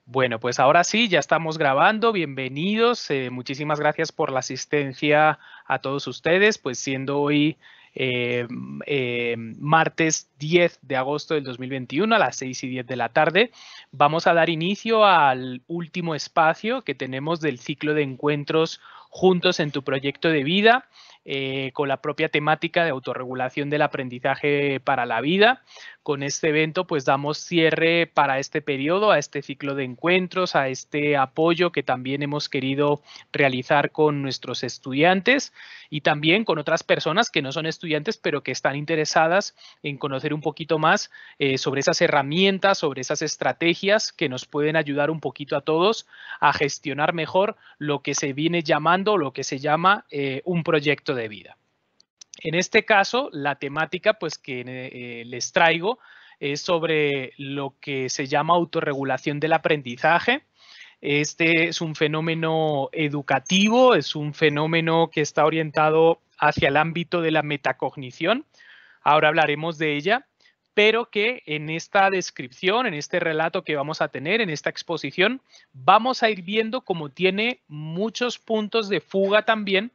Bueno, pues ahora sí, ya estamos grabando. Bienvenidos. Muchísimas gracias por la asistencia a todos ustedes, pues siendo hoy martes 10 de agosto del 2021 a las 6:10 de la tarde, vamos a dar inicio al último espacio que tenemos del ciclo de encuentros juntos en tu proyecto de vida, con la propia temática de autorregulación del aprendizaje para la vida. Con este evento pues damos cierre para este periodo, a este ciclo de encuentros, a este apoyo que también hemos querido realizar con nuestros estudiantes y también con otras personas que no son estudiantes pero que están interesadas en conocer un poquito más sobre esas herramientas, sobre esas estrategias que nos pueden ayudar un poquito a todos a gestionar mejor lo que se viene llamando, lo que se llama un proyecto de vida. En este caso, la temática pues, que les traigo es sobre lo que se llama autorregulación del aprendizaje. Este es un fenómeno educativo, es un fenómeno que está orientado hacia el ámbito de la metacognición. Ahora hablaremos de ella, pero que en esta descripción, en este relato que vamos a tener, en esta exposición, vamos a ir viendo cómo tiene muchos puntos de fuga también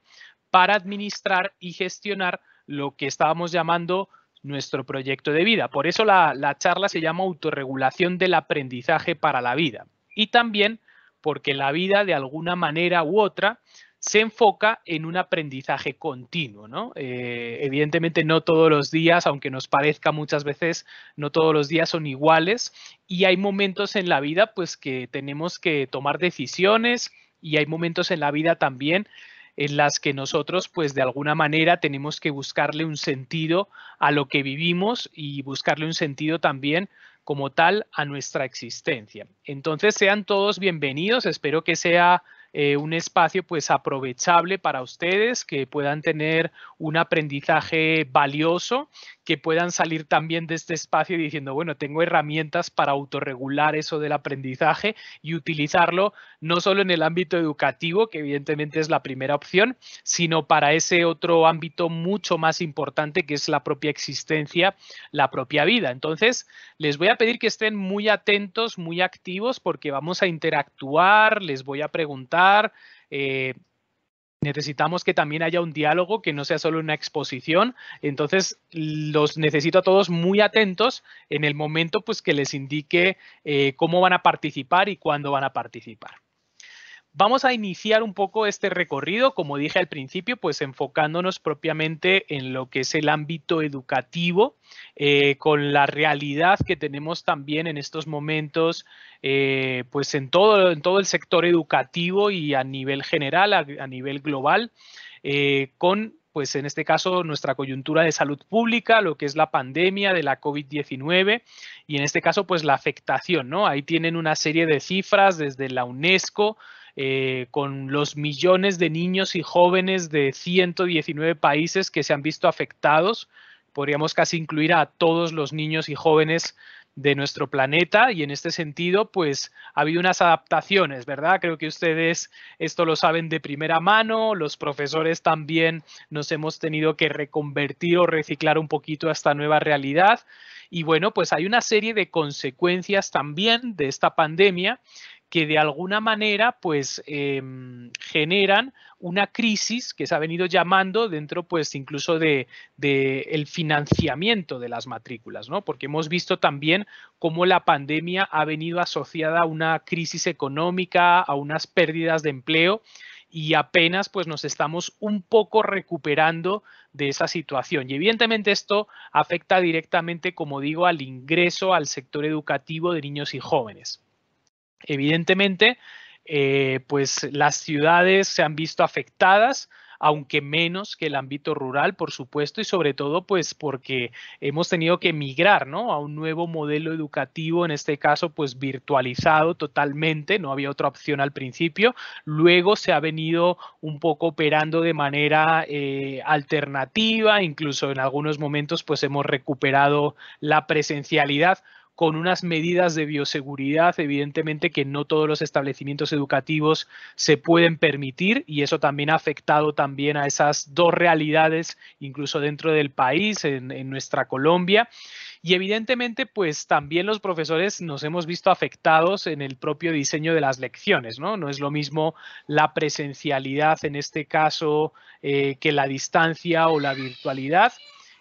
para administrar y gestionar lo que estábamos llamando nuestro proyecto de vida. Por eso la charla se llama autorregulación del aprendizaje para la vida. Y también porque la vida, de alguna manera u otra, se enfoca en un aprendizaje continuo, ¿no? Evidentemente no todos los días, aunque nos parezca muchas veces, no todos los días son iguales y hay momentos en la vida pues que tenemos que tomar decisiones y hay momentos en la vida también en las que nosotros, pues de alguna manera, tenemos que buscarle un sentido a lo que vivimos y buscarle un sentido también como tal a nuestra existencia. Entonces, sean todos bienvenidos. Espero que sea un espacio pues aprovechable para ustedes, que puedan tener un aprendizaje valioso, que puedan salir también de este espacio diciendo, bueno, tengo herramientas para autorregular eso del aprendizaje y utilizarlo no solo en el ámbito educativo, que evidentemente es la primera opción, sino para ese otro ámbito mucho más importante que es la propia existencia, la propia vida. Entonces, les voy a pedir que estén muy atentos, muy activos, porque vamos a interactuar, les voy a preguntar. Necesitamos que también haya un diálogo, que no sea solo una exposición. Entonces, los necesito a todos muy atentos en el momento pues, que les indique cómo van a participar y cuándo van a participar. Vamos a iniciar un poco este recorrido, como dije al principio, pues enfocándonos propiamente en lo que es el ámbito educativo, con la realidad que tenemos también en estos momentos, pues en todo el sector educativo y a nivel general, a nivel global, con pues en este caso nuestra coyuntura de salud pública, lo que es la pandemia de la COVID-19 y en este caso pues la afectación, ¿no? Ahí tienen una serie de cifras desde la UNESCO, con los millones de niños y jóvenes de 119 países que se han visto afectados. Podríamos casi incluir a todos los niños y jóvenes de nuestro planeta y en este sentido pues ha habido unas adaptaciones, ¿verdad? Creo que ustedes esto lo saben de primera mano, los profesores también nos hemos tenido que reconvertir o reciclar un poquito a esta nueva realidad y bueno, pues hay una serie de consecuencias también de esta pandemia que de alguna manera pues generan una crisis que se ha venido llamando dentro pues incluso de el financiamiento de las matrículas, ¿no? Porque hemos visto también cómo la pandemia ha venido asociada a una crisis económica, a unas pérdidas de empleo y apenas pues nos estamos un poco recuperando de esa situación. Y evidentemente esto afecta directamente, como digo, al ingreso al sector educativo de niños y jóvenes. Evidentemente, pues las ciudades se han visto afectadas, aunque menos que el ámbito rural, por supuesto, y sobre todo, pues porque hemos tenido que migrar, ¿no? A un nuevo modelo educativo, en este caso, pues virtualizado totalmente, no había otra opción al principio. Luego se ha venido un poco operando de manera alternativa, incluso en algunos momentos, pues hemos recuperado la presencialidad con unas medidas de bioseguridad, evidentemente que no todos los establecimientos educativos se pueden permitir, y eso también ha afectado también a esas dos realidades, incluso dentro del país, en nuestra Colombia. Y evidentemente, pues también los profesores nos hemos visto afectados en el propio diseño de las lecciones, ¿no? No es lo mismo la presencialidad en este caso que la distancia o la virtualidad.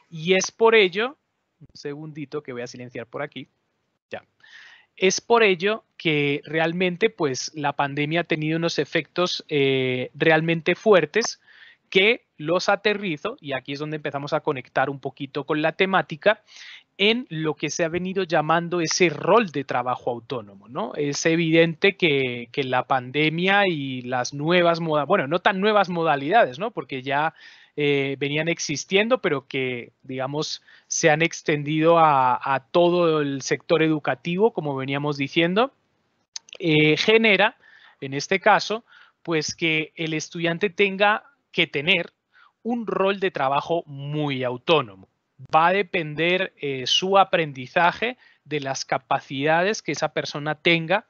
Y es por ello, un segundito que voy a silenciar por aquí, ya. Es por ello que realmente pues la pandemia ha tenido unos efectos realmente fuertes que los aterrizo, y aquí es donde empezamos a conectar un poquito con la temática, en lo que se ha venido llamando ese rol de trabajo autónomo, ¿no? Es evidente que la pandemia y las nuevas modalidades, bueno, no tan nuevas modalidades, ¿no? Porque ya venían existiendo, pero que, digamos, se han extendido a todo el sector educativo, como veníamos diciendo, genera, en este caso, pues que el estudiante tenga que tener un rol de trabajo muy autónomo. Va a depender su aprendizaje de las capacidades que esa persona tenga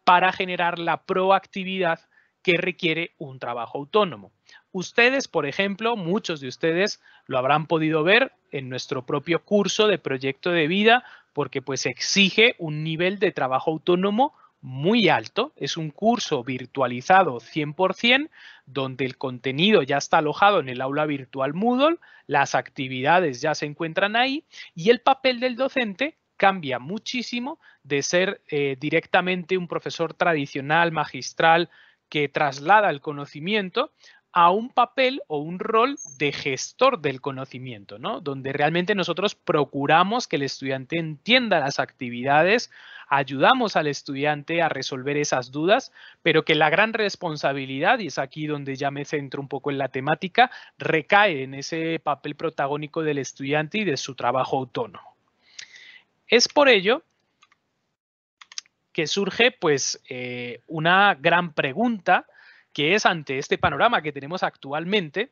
para generar la proactividad que requiere un trabajo autónomo. Ustedes, por ejemplo, muchos de ustedes lo habrán podido ver en nuestro propio curso de proyecto de vida, porque pues exige un nivel de trabajo autónomo muy alto. Es un curso virtualizado 100%, donde el contenido ya está alojado en el aula virtual Moodle, las actividades ya se encuentran ahí, y el papel del docente cambia muchísimo de ser directamente un profesor tradicional, magistral, que traslada el conocimiento, a un papel o un rol de gestor del conocimiento, ¿no? Donde realmente nosotros procuramos que el estudiante entienda las actividades, ayudamos al estudiante a resolver esas dudas, pero que la gran responsabilidad, y es aquí donde ya me centro un poco en la temática, recae en ese papel protagónico del estudiante y de su trabajo autónomo. Es por ello que surge pues una gran pregunta, que es, ante este panorama que tenemos actualmente,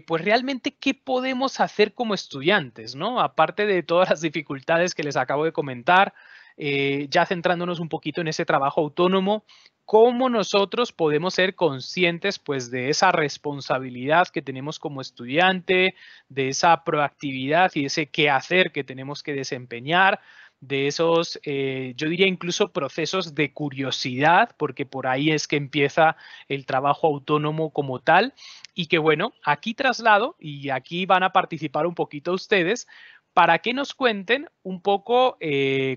pues realmente qué podemos hacer como estudiantes, ¿no? Aparte de todas las dificultades que les acabo de comentar, ya centrándonos un poquito en ese trabajo autónomo, cómo nosotros podemos ser conscientes pues de esa responsabilidad que tenemos como estudiante, de esa proactividad y ese quehacer que tenemos que desempeñar, de esos, yo diría incluso procesos de curiosidad, porque por ahí es que empieza el trabajo autónomo como tal, y que bueno, aquí traslado, y aquí van a participar un poquito ustedes, para que nos cuenten un poco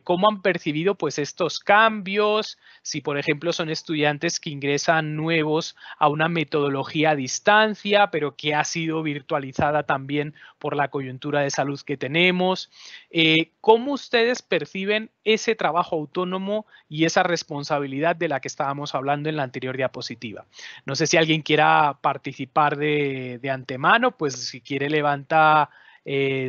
cómo han percibido pues estos cambios, si por ejemplo son estudiantes que ingresan nuevos a una metodología a distancia, pero que ha sido virtualizada también por la coyuntura de salud que tenemos. ¿Cómo ustedes perciben ese trabajo autónomo y esa responsabilidad de la que estábamos hablando en la anterior diapositiva? No sé si alguien quiera participar de antemano, pues si quiere levanta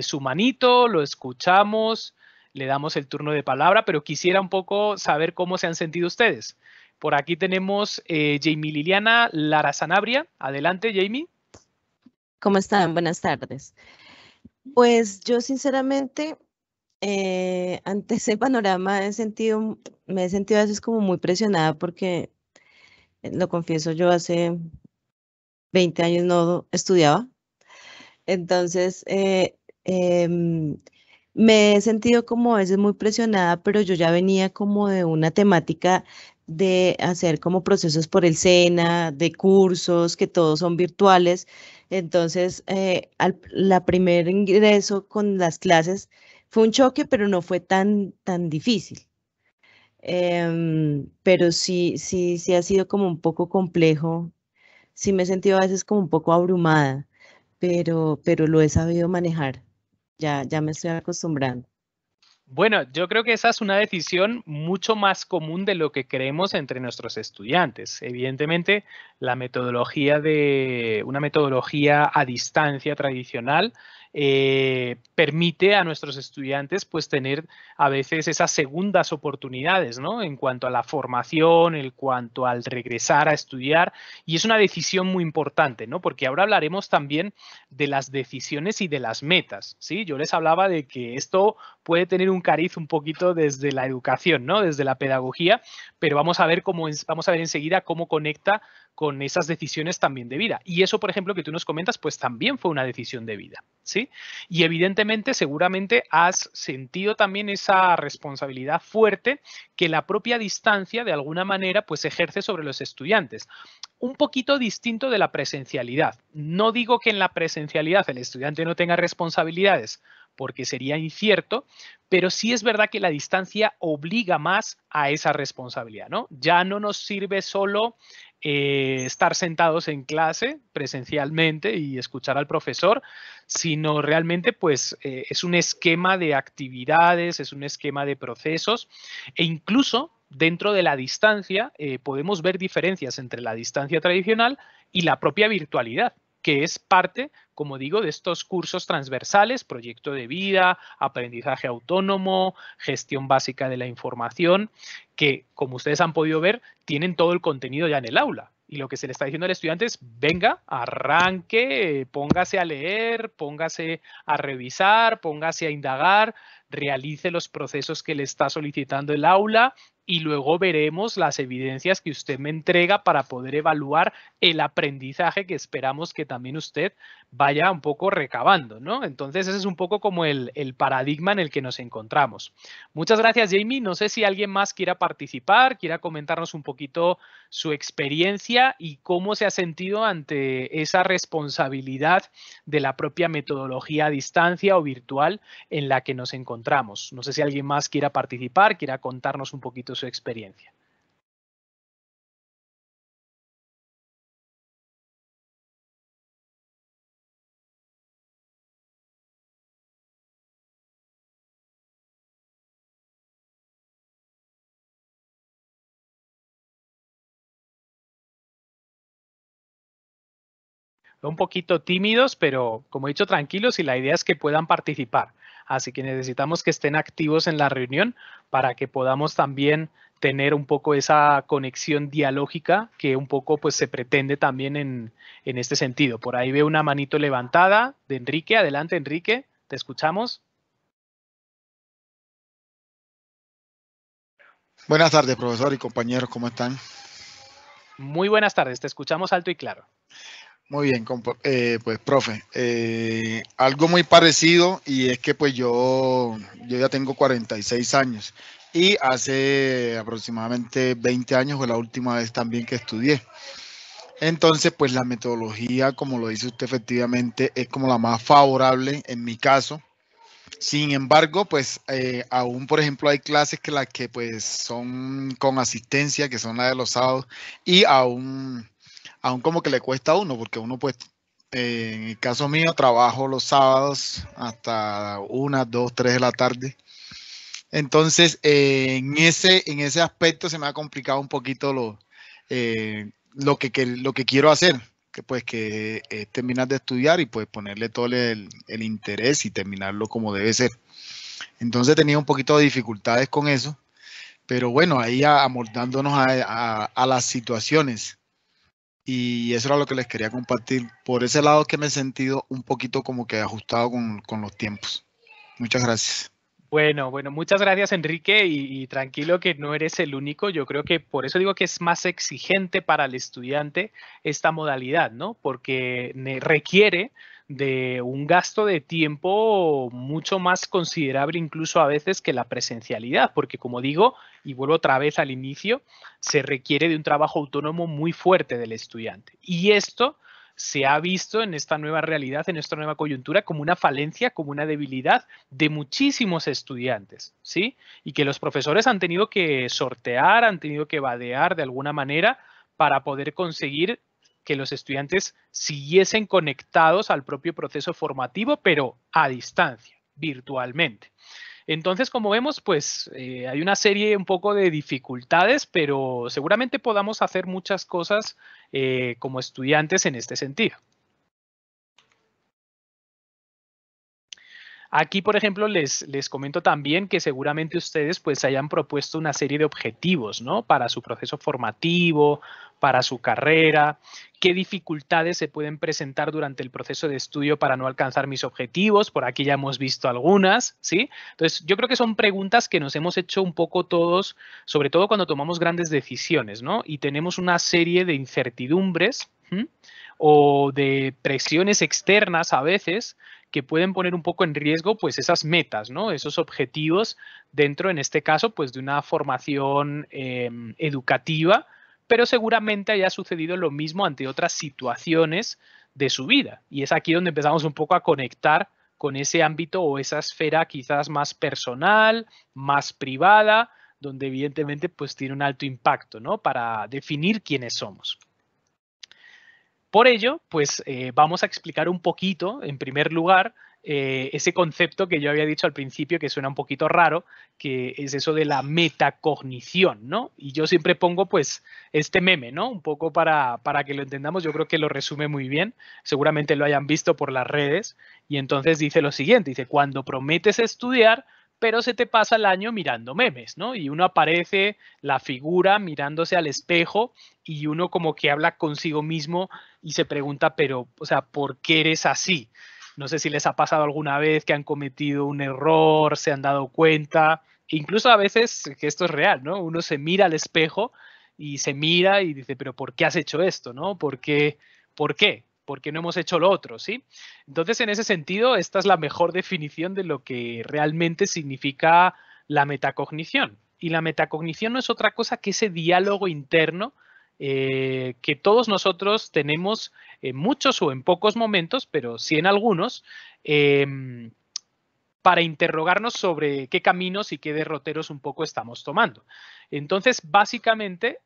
su manito, lo escuchamos, le damos el turno de palabra, pero quisiera un poco saber cómo se han sentido ustedes. Por aquí tenemos Jamie Liliana Lara Sanabria. Adelante, Jamie. ¿Cómo están? Buenas tardes. Pues yo sinceramente, ante ese panorama me he sentido a veces como muy presionada porque, lo confieso, yo hace 20 años no estudiaba. Entonces, me he sentido como a veces muy presionada, pero yo ya venía como de una temática de hacer como procesos por el SENA, de cursos, que todos son virtuales. Entonces, la primer ingreso con las clases fue un choque, pero no fue tan difícil. Pero sí ha sido como un poco complejo. Sí me he sentido a veces como un poco abrumada, pero lo he sabido manejar. Ya me estoy acostumbrando. Bueno, yo creo que esa es una decisión mucho más común de lo que creemos entre nuestros estudiantes. Evidentemente, la metodología de una metodología a distancia tradicional permite a nuestros estudiantes pues tener a veces esas segundas oportunidades, ¿no? En cuanto a la formación, en cuanto al regresar a estudiar, y es una decisión muy importante, ¿no? Porque ahora hablaremos también de las decisiones y de las metas, ¿sí? Yo les hablaba de que esto puede tener un cariz un poquito desde la educación, ¿no? Desde la pedagogía, pero vamos a ver enseguida cómo conecta con esas decisiones también de vida. Y eso, por ejemplo, que tú nos comentas, pues también fue una decisión de vida, ¿sí? Y evidentemente, seguramente has sentido también esa responsabilidad fuerte que la propia distancia, de alguna manera, pues ejerce sobre los estudiantes. Un poquito distinto de la presencialidad. No digo que en la presencialidad el estudiante no tenga responsabilidades, porque sería incierto, pero sí es verdad que la distancia obliga más a esa responsabilidad, ¿no? Ya no nos sirve solo estar sentados en clase presencialmente y escuchar al profesor, sino realmente pues es un esquema de actividades, es un esquema de procesos e incluso dentro de la distancia podemos ver diferencias entre la distancia tradicional y la propia virtualidad, que es parte, como digo, de estos cursos transversales, proyecto de vida, aprendizaje autónomo, gestión básica de la información, que, como ustedes han podido ver, tienen todo el contenido ya en el aula. Y lo que se le está diciendo al estudiante es, venga, arranque, póngase a leer, póngase a revisar, póngase a indagar, realice los procesos que le está solicitando el aula y luego veremos las evidencias que usted me entrega para poder evaluar el aprendizaje que esperamos que también usted vaya un poco recabando, ¿no? Entonces ese es un poco como el paradigma en el que nos encontramos. Muchas gracias, Jamie. No sé si alguien más quiera participar, quiera comentarnos un poquito su experiencia y cómo se ha sentido ante esa responsabilidad de la propia metodología a distancia o virtual en la que nos encontramos. No sé si alguien más quiera participar, quiera contarnos un poquito su experiencia. Un poquito tímidos, pero como he dicho, tranquilos y la idea es que puedan participar. Así que necesitamos que estén activos en la reunión para que podamos también tener un poco esa conexión dialógica que un poco pues se pretende también en este sentido. Por ahí veo una manito levantada de Enrique. Adelante, Enrique, te escuchamos. Buenas tardes, profesor y compañeros, ¿cómo están? Muy buenas tardes, te escuchamos alto y claro. Muy bien, pues profe, algo muy parecido y es que pues yo ya tengo 46 años y hace aproximadamente 20 años fue la última vez también que estudié. Entonces, pues la metodología, como lo dice usted efectivamente, es como la más favorable en mi caso. Sin embargo, pues aún, por ejemplo, hay clases que las que pues son con asistencia, que son las de los sábados, y aún como que le cuesta a uno, porque uno pues, en el caso mío, trabajo los sábados hasta 1, 2, 3 de la tarde. Entonces, en ese aspecto se me ha complicado un poquito lo que quiero hacer, que pues que terminar de estudiar y pues ponerle todo el interés y terminarlo como debe ser. Entonces tenía un poquito de dificultades con eso, pero bueno, ahí amoldándonos a las situaciones. Y eso era lo que les quería compartir. Por ese lado que me he sentido un poquito como que ajustado con los tiempos. Muchas gracias. Bueno, muchas gracias, Enrique, y tranquilo que no eres el único. Yo creo que por eso digo que es más exigente para el estudiante esta modalidad, ¿no? Porque requiere de un gasto de tiempo mucho más considerable incluso a veces que la presencialidad, porque como digo, y vuelvo otra vez al inicio, se requiere de un trabajo autónomo muy fuerte del estudiante. Y esto se ha visto en esta nueva realidad, en esta nueva coyuntura, como una falencia, como una debilidad de muchísimos estudiantes, ¿sí? Y que los profesores han tenido que sortear, han tenido que vadear de alguna manera para poder conseguir que los estudiantes siguiesen conectados al propio proceso formativo, pero a distancia, virtualmente. Entonces, como vemos, pues hay una serie un poco de dificultades, pero seguramente podamos hacer muchas cosas como estudiantes en este sentido. Aquí, por ejemplo, les comento también que seguramente ustedes pues hayan propuesto una serie de objetivos, ¿no? Para su proceso formativo, para su carrera, qué dificultades se pueden presentar durante el proceso de estudio para no alcanzar mis objetivos. Por aquí ya hemos visto algunas, ¿sí? Entonces, yo creo que son preguntas que nos hemos hecho un poco todos, sobre todo cuando tomamos grandes decisiones, ¿no? Y tenemos una serie de incertidumbres, ¿sí? O de presiones externas a veces que pueden poner un poco en riesgo pues esas metas, ¿no? Esos objetivos dentro, en este caso, pues de una formación educativa, pero seguramente haya sucedido lo mismo ante otras situaciones de su vida. Y es aquí donde empezamos un poco a conectar con ese ámbito o esa esfera quizás más personal, más privada, donde evidentemente pues tiene un alto impacto, ¿no? Para definir quiénes somos. Por ello, pues vamos a explicar un poquito, en primer lugar, ese concepto que yo había dicho al principio, que suena un poquito raro, que es eso de la metacognición, ¿no? Y yo siempre pongo, pues, este meme, ¿no? Un poco para que lo entendamos, yo creo que lo resume muy bien, seguramente lo hayan visto por las redes, y entonces dice lo siguiente, dice, cuando prometes estudiar, pero se te pasa el año mirando memes, ¿no? Y uno aparece la figura mirándose al espejo y uno como que habla consigo mismo y se pregunta, pero, o sea, ¿por qué eres así? No sé si les ha pasado alguna vez que han cometido un error, se han dado cuenta, incluso a veces que esto es real, ¿no? Uno se mira al espejo y se mira y dice, pero ¿por qué has hecho esto, no? ¿Por qué? ¿Por qué? ¿Por qué no hemos hecho lo otro, sí? Entonces, en ese sentido, esta es la mejor definición de lo que realmente significa la metacognición. Y la metacognición no es otra cosa que ese diálogo interno que todos nosotros tenemos en muchos o en pocos momentos, pero sí en algunos, para interrogarnos sobre qué caminos y qué derroteros un poco estamos tomando. Entonces, básicamente,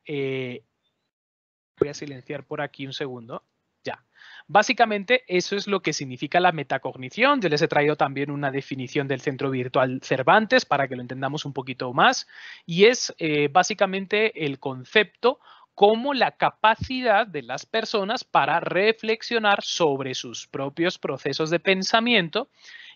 voy a silenciar por aquí un segundo. Ya. Básicamente, eso es lo que significa la metacognición. Yo les he traído también una definición del Centro Virtual Cervantes para que lo entendamos un poquito más. Y es básicamente el concepto como la capacidad de las personas para reflexionar sobre sus propios procesos de pensamiento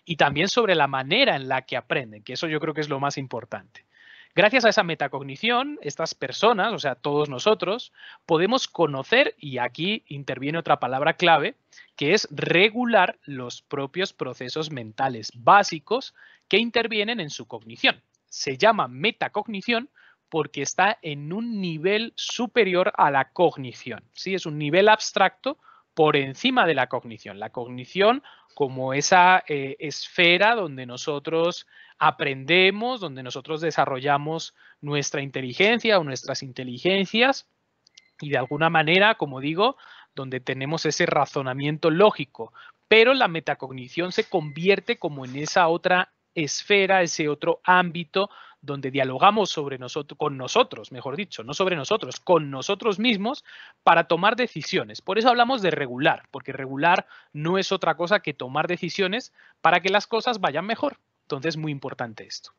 y también sobre la manera en la que aprenden, que eso yo creo que es lo más importante. Gracias a esa metacognición, estas personas, o sea, todos nosotros, podemos conocer, y aquí interviene otra palabra clave, que es regular los propios procesos mentales básicos que intervienen en su cognición. Se llama metacognición porque está en un nivel superior a la cognición. ¿Sí? Es un nivel abstracto por encima de la cognición. La cognición como esa esfera donde nosotros aprendemos, donde nosotros desarrollamos nuestra inteligencia o nuestras inteligencias y de alguna manera, como digo, donde tenemos ese razonamiento lógico. Pero la metacognición se convierte como en esa otra esfera, ese otro ámbito donde dialogamos sobre nosotros, con nosotros, mejor dicho, no sobre nosotros, con nosotros mismos para tomar decisiones. Por eso hablamos de regular, porque regular no es otra cosa que tomar decisiones para que las cosas vayan mejor. Entonces, muy importante esto.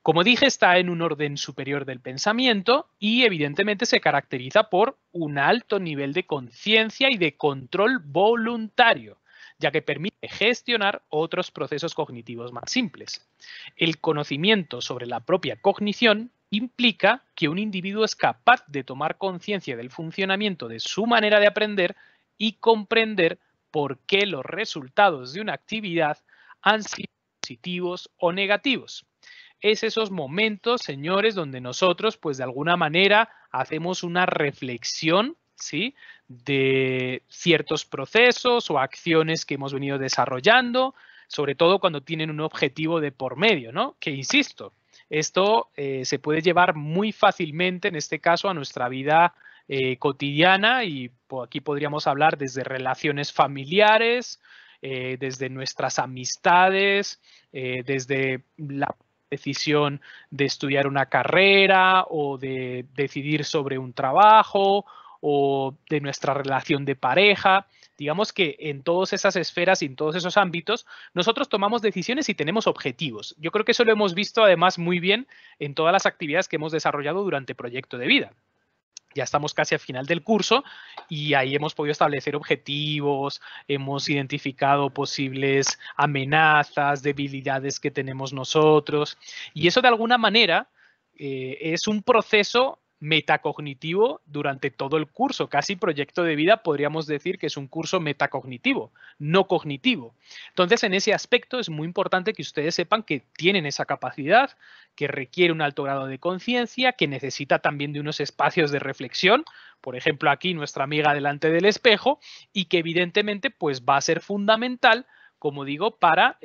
Como dije, está en un orden superior del pensamiento y evidentemente se caracteriza por un alto nivel de conciencia y de control voluntario, ya que permite gestionar otros procesos cognitivos más simples. El conocimiento sobre la propia cognición implica que un individuo es capaz de tomar conciencia del funcionamiento de su manera de aprender y comprender por qué los resultados de una actividad han sido positivos o negativos. Es esos momentos, señores, donde nosotros, pues de alguna manera, hacemos una reflexión, ¿sí? De ciertos procesos o acciones que hemos venido desarrollando, sobre todo cuando tienen un objetivo de por medio, ¿no? Que insisto, esto se puede llevar muy fácilmente, en este caso, a nuestra vida cotidiana y aquí podríamos hablar desde relaciones familiares, desde nuestras amistades, desde la decisión de estudiar una carrera o de decidir sobre un trabajo o de nuestra relación de pareja. Digamos que en todas esas esferas y en todos esos ámbitos nosotros tomamos decisiones y tenemos objetivos. Yo creo que eso lo hemos visto además muy bien en todas las actividades que hemos desarrollado durante Proyecto de Vida. Ya estamos casi al final del curso y ahí hemos podido establecer objetivos, hemos identificado posibles amenazas, debilidades que tenemos nosotros. Y eso de alguna manera es un proceso metacognitivo durante todo el curso. Casi proyecto de vida podríamos decir que es un curso metacognitivo, no cognitivo. Entonces, en ese aspecto es muy importante que ustedes sepan que tienen esa capacidad, que requiere un alto grado de conciencia, que necesita también de unos espacios de reflexión, por ejemplo aquí nuestra amiga delante del espejo, y que evidentemente pues va a ser fundamental, como digo, para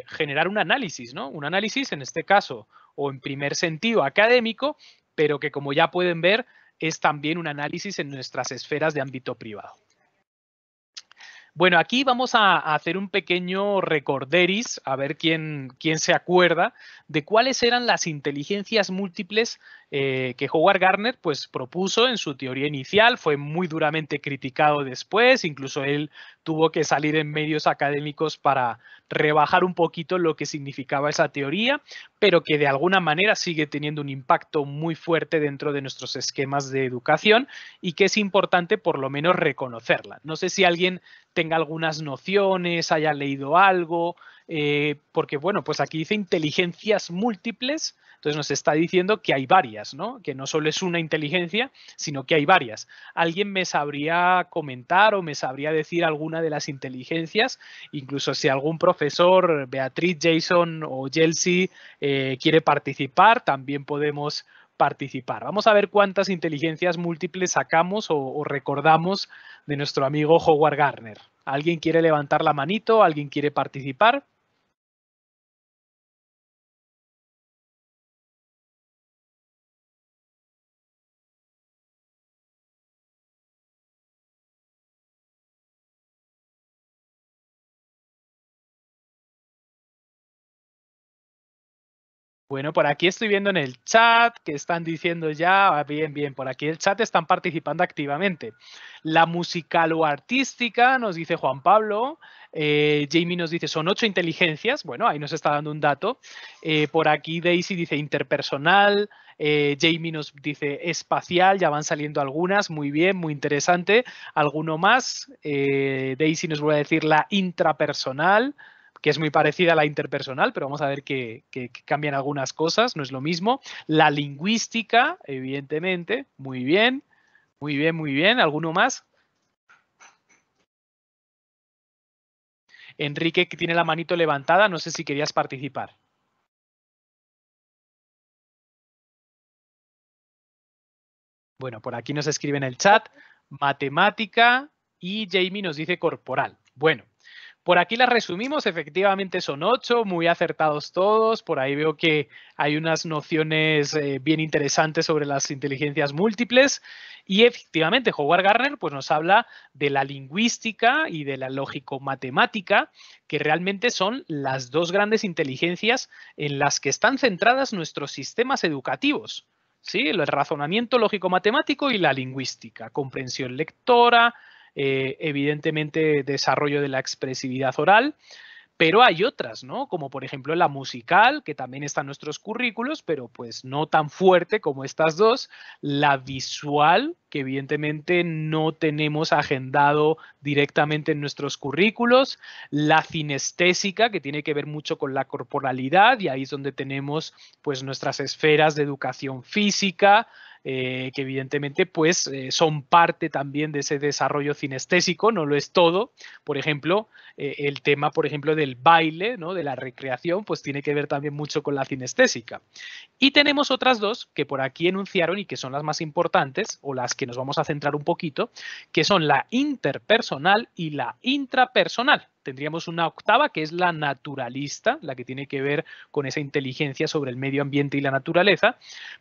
generar un análisis, ¿no? Un análisis en este caso o en primer sentido académico, pero que como ya pueden ver es también un análisis en nuestras esferas de ámbito privado. Bueno, aquí vamos a hacer un pequeño recorderis, a ver quién se acuerda de cuáles eran las inteligencias múltiples que Howard Gardner pues, propuso en su teoría inicial. Fue muy duramente criticado después, incluso él tuvo que salir en medios académicos para rebajar un poquito lo que significaba esa teoría, pero que de alguna manera sigue teniendo un impacto muy fuerte dentro de nuestros esquemas de educación y que es importante por lo menos reconocerla. No sé si alguien tenga algunas nociones, haya leído algo, porque bueno, pues aquí dice inteligencias múltiples, entonces nos está diciendo que hay varias, ¿no? Que no solo es una inteligencia, sino que hay varias. ¿Alguien me sabría comentar o me sabría decir alguna de las inteligencias? Incluso si algún profesor, Beatriz, Jason o Chelsea quiere participar, también podemos participar. Vamos a ver cuántas inteligencias múltiples sacamos o recordamos de nuestro amigo Howard Gardner. ¿Alguien quiere levantar la manito? ¿Alguien quiere participar? Bueno, por aquí estoy viendo en el chat que están diciendo ya, bien, bien, por aquí el chat están participando activamente. La musical o artística, nos dice Juan Pablo. Jamie nos dice, son 8 inteligencias. Bueno, ahí nos está dando un dato. Por aquí Daisy dice interpersonal. Jamie nos dice espacial, ya van saliendo algunas. Muy bien, muy interesante. ¿Alguno más? Daisy nos vuelve a decir la intrapersonal, que es muy parecida a la interpersonal, pero vamos a ver que cambian algunas cosas, no es lo mismo. La lingüística, evidentemente, muy bien, muy bien, muy bien. ¿Alguno más? Enrique, que tiene la manito levantada, no sé si querías participar. Bueno, por aquí nos escribe en el chat, matemática, y Jamie nos dice corporal. Bueno, por aquí las resumimos, efectivamente son 8, muy acertados todos. Por ahí veo que hay unas nociones bien interesantes sobre las inteligencias múltiples. Y efectivamente, Howard Gardner pues, nos habla de la lingüística y de la lógico-matemática, que realmente son las dos grandes inteligencias en las que están centradas nuestros sistemas educativos. ¿Sí? El razonamiento lógico-matemático y la lingüística, comprensión lectora, evidentemente desarrollo de la expresividad oral, pero hay otras, ¿no? Como por ejemplo la musical, que también está en nuestros currículos, pero pues no tan fuerte como estas dos. La visual, que evidentemente no tenemos agendado directamente en nuestros currículos. La cinestésica, que tiene que ver mucho con la corporalidad, y ahí es donde tenemos pues nuestras esferas de educación física, que evidentemente pues son parte también de ese desarrollo cinestésico, no lo es todo. Por ejemplo, el tema, por ejemplo, del baile, ¿no? De la recreación, pues tiene que ver también mucho con la cinestésica. Y tenemos otras dos que por aquí enunciaron y que son las más importantes, o las que nos vamos a centrar un poquito, que son la interpersonal y la intrapersonal. Tendríamos una octava que es la naturalista, la que tiene que ver con esa inteligencia sobre el medio ambiente y la naturaleza,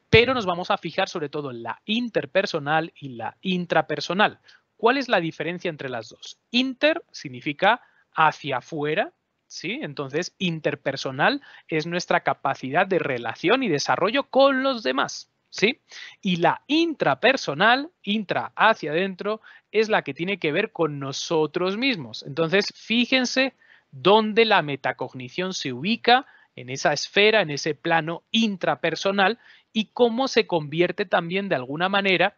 pero nos vamos a fijar sobre todo en la interpersonal y la intrapersonal. ¿Cuál es la diferencia entre las dos? Inter significa hacia afuera, ¿sí? Entonces, interpersonal es nuestra capacidad de relación y desarrollo con los demás, ¿sí? Y la intrapersonal, intra hacia adentro, es la que tiene que ver con nosotros mismos. Entonces, fíjense dónde la metacognición se ubica en esa esfera, en ese plano intrapersonal y cómo se convierte también de alguna manera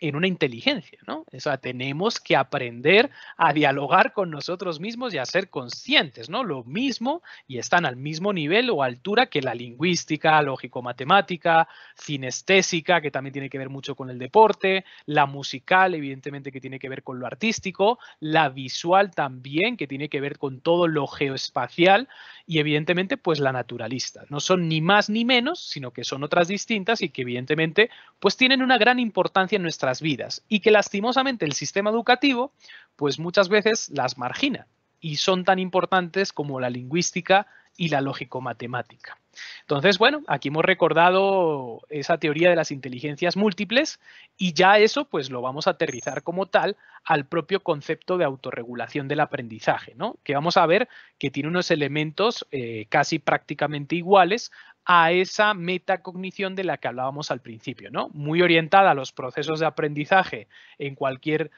en una inteligencia, ¿no? O sea, tenemos que aprender a dialogar con nosotros mismos y a ser conscientes, ¿no? Lo mismo y están al mismo nivel o altura que la lingüística, lógico-matemática, cinestésica, que también tiene que ver mucho con el deporte, la musical, evidentemente, que tiene que ver con lo artístico, la visual también, que tiene que ver con todo lo geoespacial y, evidentemente, pues la naturalista. No son ni más ni menos, sino que son otras distintas y que, evidentemente, pues tienen una gran importancia en nuestras vidas y que lastimosamente el sistema educativo pues muchas veces las margina y son tan importantes como la lingüística y la lógico-matemática. Entonces, bueno, aquí hemos recordado esa teoría de las inteligencias múltiples y ya eso pues lo vamos a aterrizar como tal al propio concepto de autorregulación del aprendizaje, ¿no? Que vamos a ver que tiene unos elementos casi prácticamente iguales a esa metacognición de la que hablábamos al principio, ¿no? Muy orientada a los procesos de aprendizaje en cualquier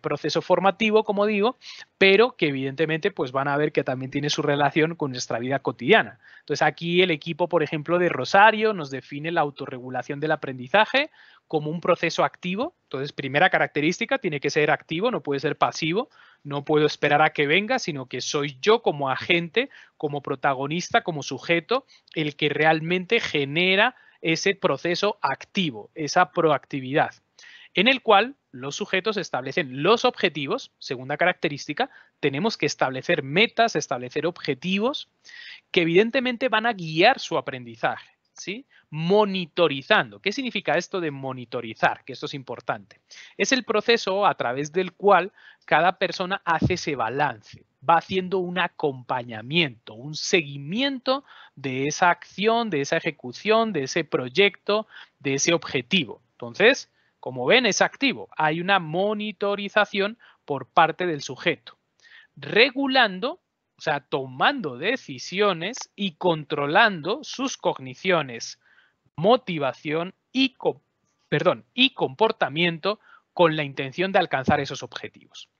proceso formativo, como digo, pero que evidentemente pues van a ver que también tiene su relación con nuestra vida cotidiana. Entonces aquí el equipo, por ejemplo, de Rosario nos define la autorregulación del aprendizaje como un proceso activo. Entonces, primera característica, tiene que ser activo, no puede ser pasivo. No puedo esperar a que venga, sino que soy yo como agente, como protagonista, como sujeto, el que realmente genera ese proceso activo, esa proactividad, en el cual los sujetos establecen los objetivos. Segunda característica, tenemos que establecer metas, establecer objetivos que evidentemente van a guiar su aprendizaje, ¿sí? Monitorizando. ¿Qué significa esto de monitorizar? Que esto es importante. Es el proceso a través del cual cada persona hace ese balance, va haciendo un acompañamiento, un seguimiento de esa acción, de esa ejecución, de ese proyecto, de ese objetivo. Entonces, como ven, es activo. Hay una monitorización por parte del sujeto, regulando, o sea, tomando decisiones y controlando sus cogniciones, motivación y comportamiento con la intención de alcanzar esos objetivos.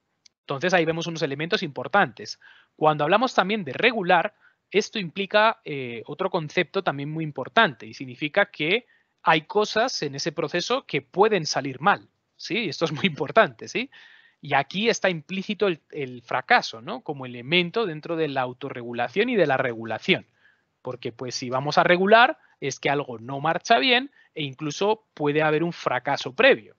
Entonces ahí vemos unos elementos importantes. Cuando hablamos también de regular, esto implica otro concepto también muy importante y significa que hay cosas en ese proceso que pueden salir mal, ¿sí? Esto es muy importante, ¿sí? Y aquí está implícito el fracaso, ¿no? Como elemento dentro de la autorregulación y de la regulación. Porque pues si vamos a regular es que algo no marcha bien e incluso puede haber un fracaso previo.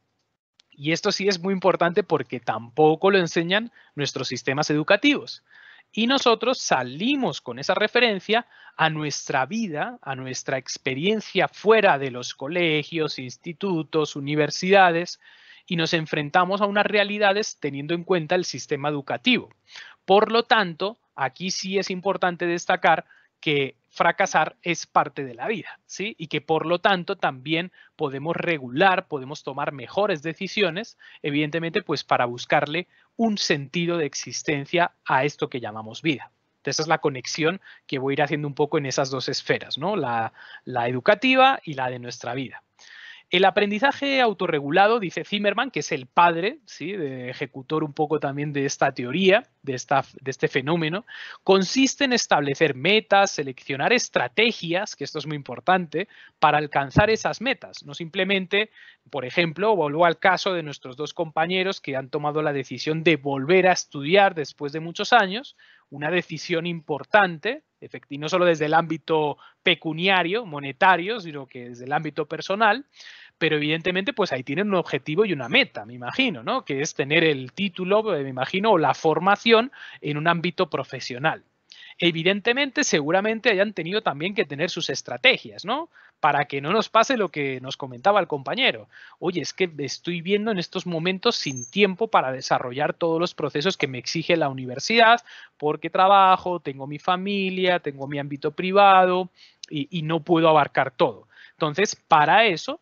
Y esto sí es muy importante porque tampoco lo enseñan nuestros sistemas educativos. Y nosotros salimos con esa referencia a nuestra vida, a nuestra experiencia fuera de los colegios, institutos, universidades, y nos enfrentamos a unas realidades teniendo en cuenta el sistema educativo. Por lo tanto, aquí sí es importante destacar que fracasar es parte de la vida, ¿sí? Y que por lo tanto también podemos regular, podemos tomar mejores decisiones, evidentemente, pues para buscarle un sentido de existencia a esto que llamamos vida. Esa es la conexión que voy a ir haciendo un poco en esas dos esferas, ¿no? La educativa y la de nuestra vida. El aprendizaje autorregulado, dice Zimmerman, que es el padre, ¿sí?, de ejecutor un poco también de esta teoría, de este fenómeno, consiste en establecer metas, seleccionar estrategias, que esto es muy importante, para alcanzar esas metas. No simplemente, por ejemplo, vuelvo al caso de nuestros dos compañeros que han tomado la decisión de volver a estudiar después de muchos años, una decisión importante, y no solo desde el ámbito pecuniario, monetario, sino que desde el ámbito personal, pero evidentemente pues ahí tienen un objetivo y una meta, me imagino, ¿no? Que es tener el título, me imagino, o la formación en un ámbito profesional. Evidentemente, seguramente hayan tenido también que tener sus estrategias, ¿no? Para que no nos pase lo que nos comentaba el compañero. Oye, es que estoy viendo en estos momentos sin tiempo para desarrollar todos los procesos que me exige la universidad, porque trabajo, tengo mi familia, tengo mi ámbito privado y no puedo abarcar todo. Entonces, para eso,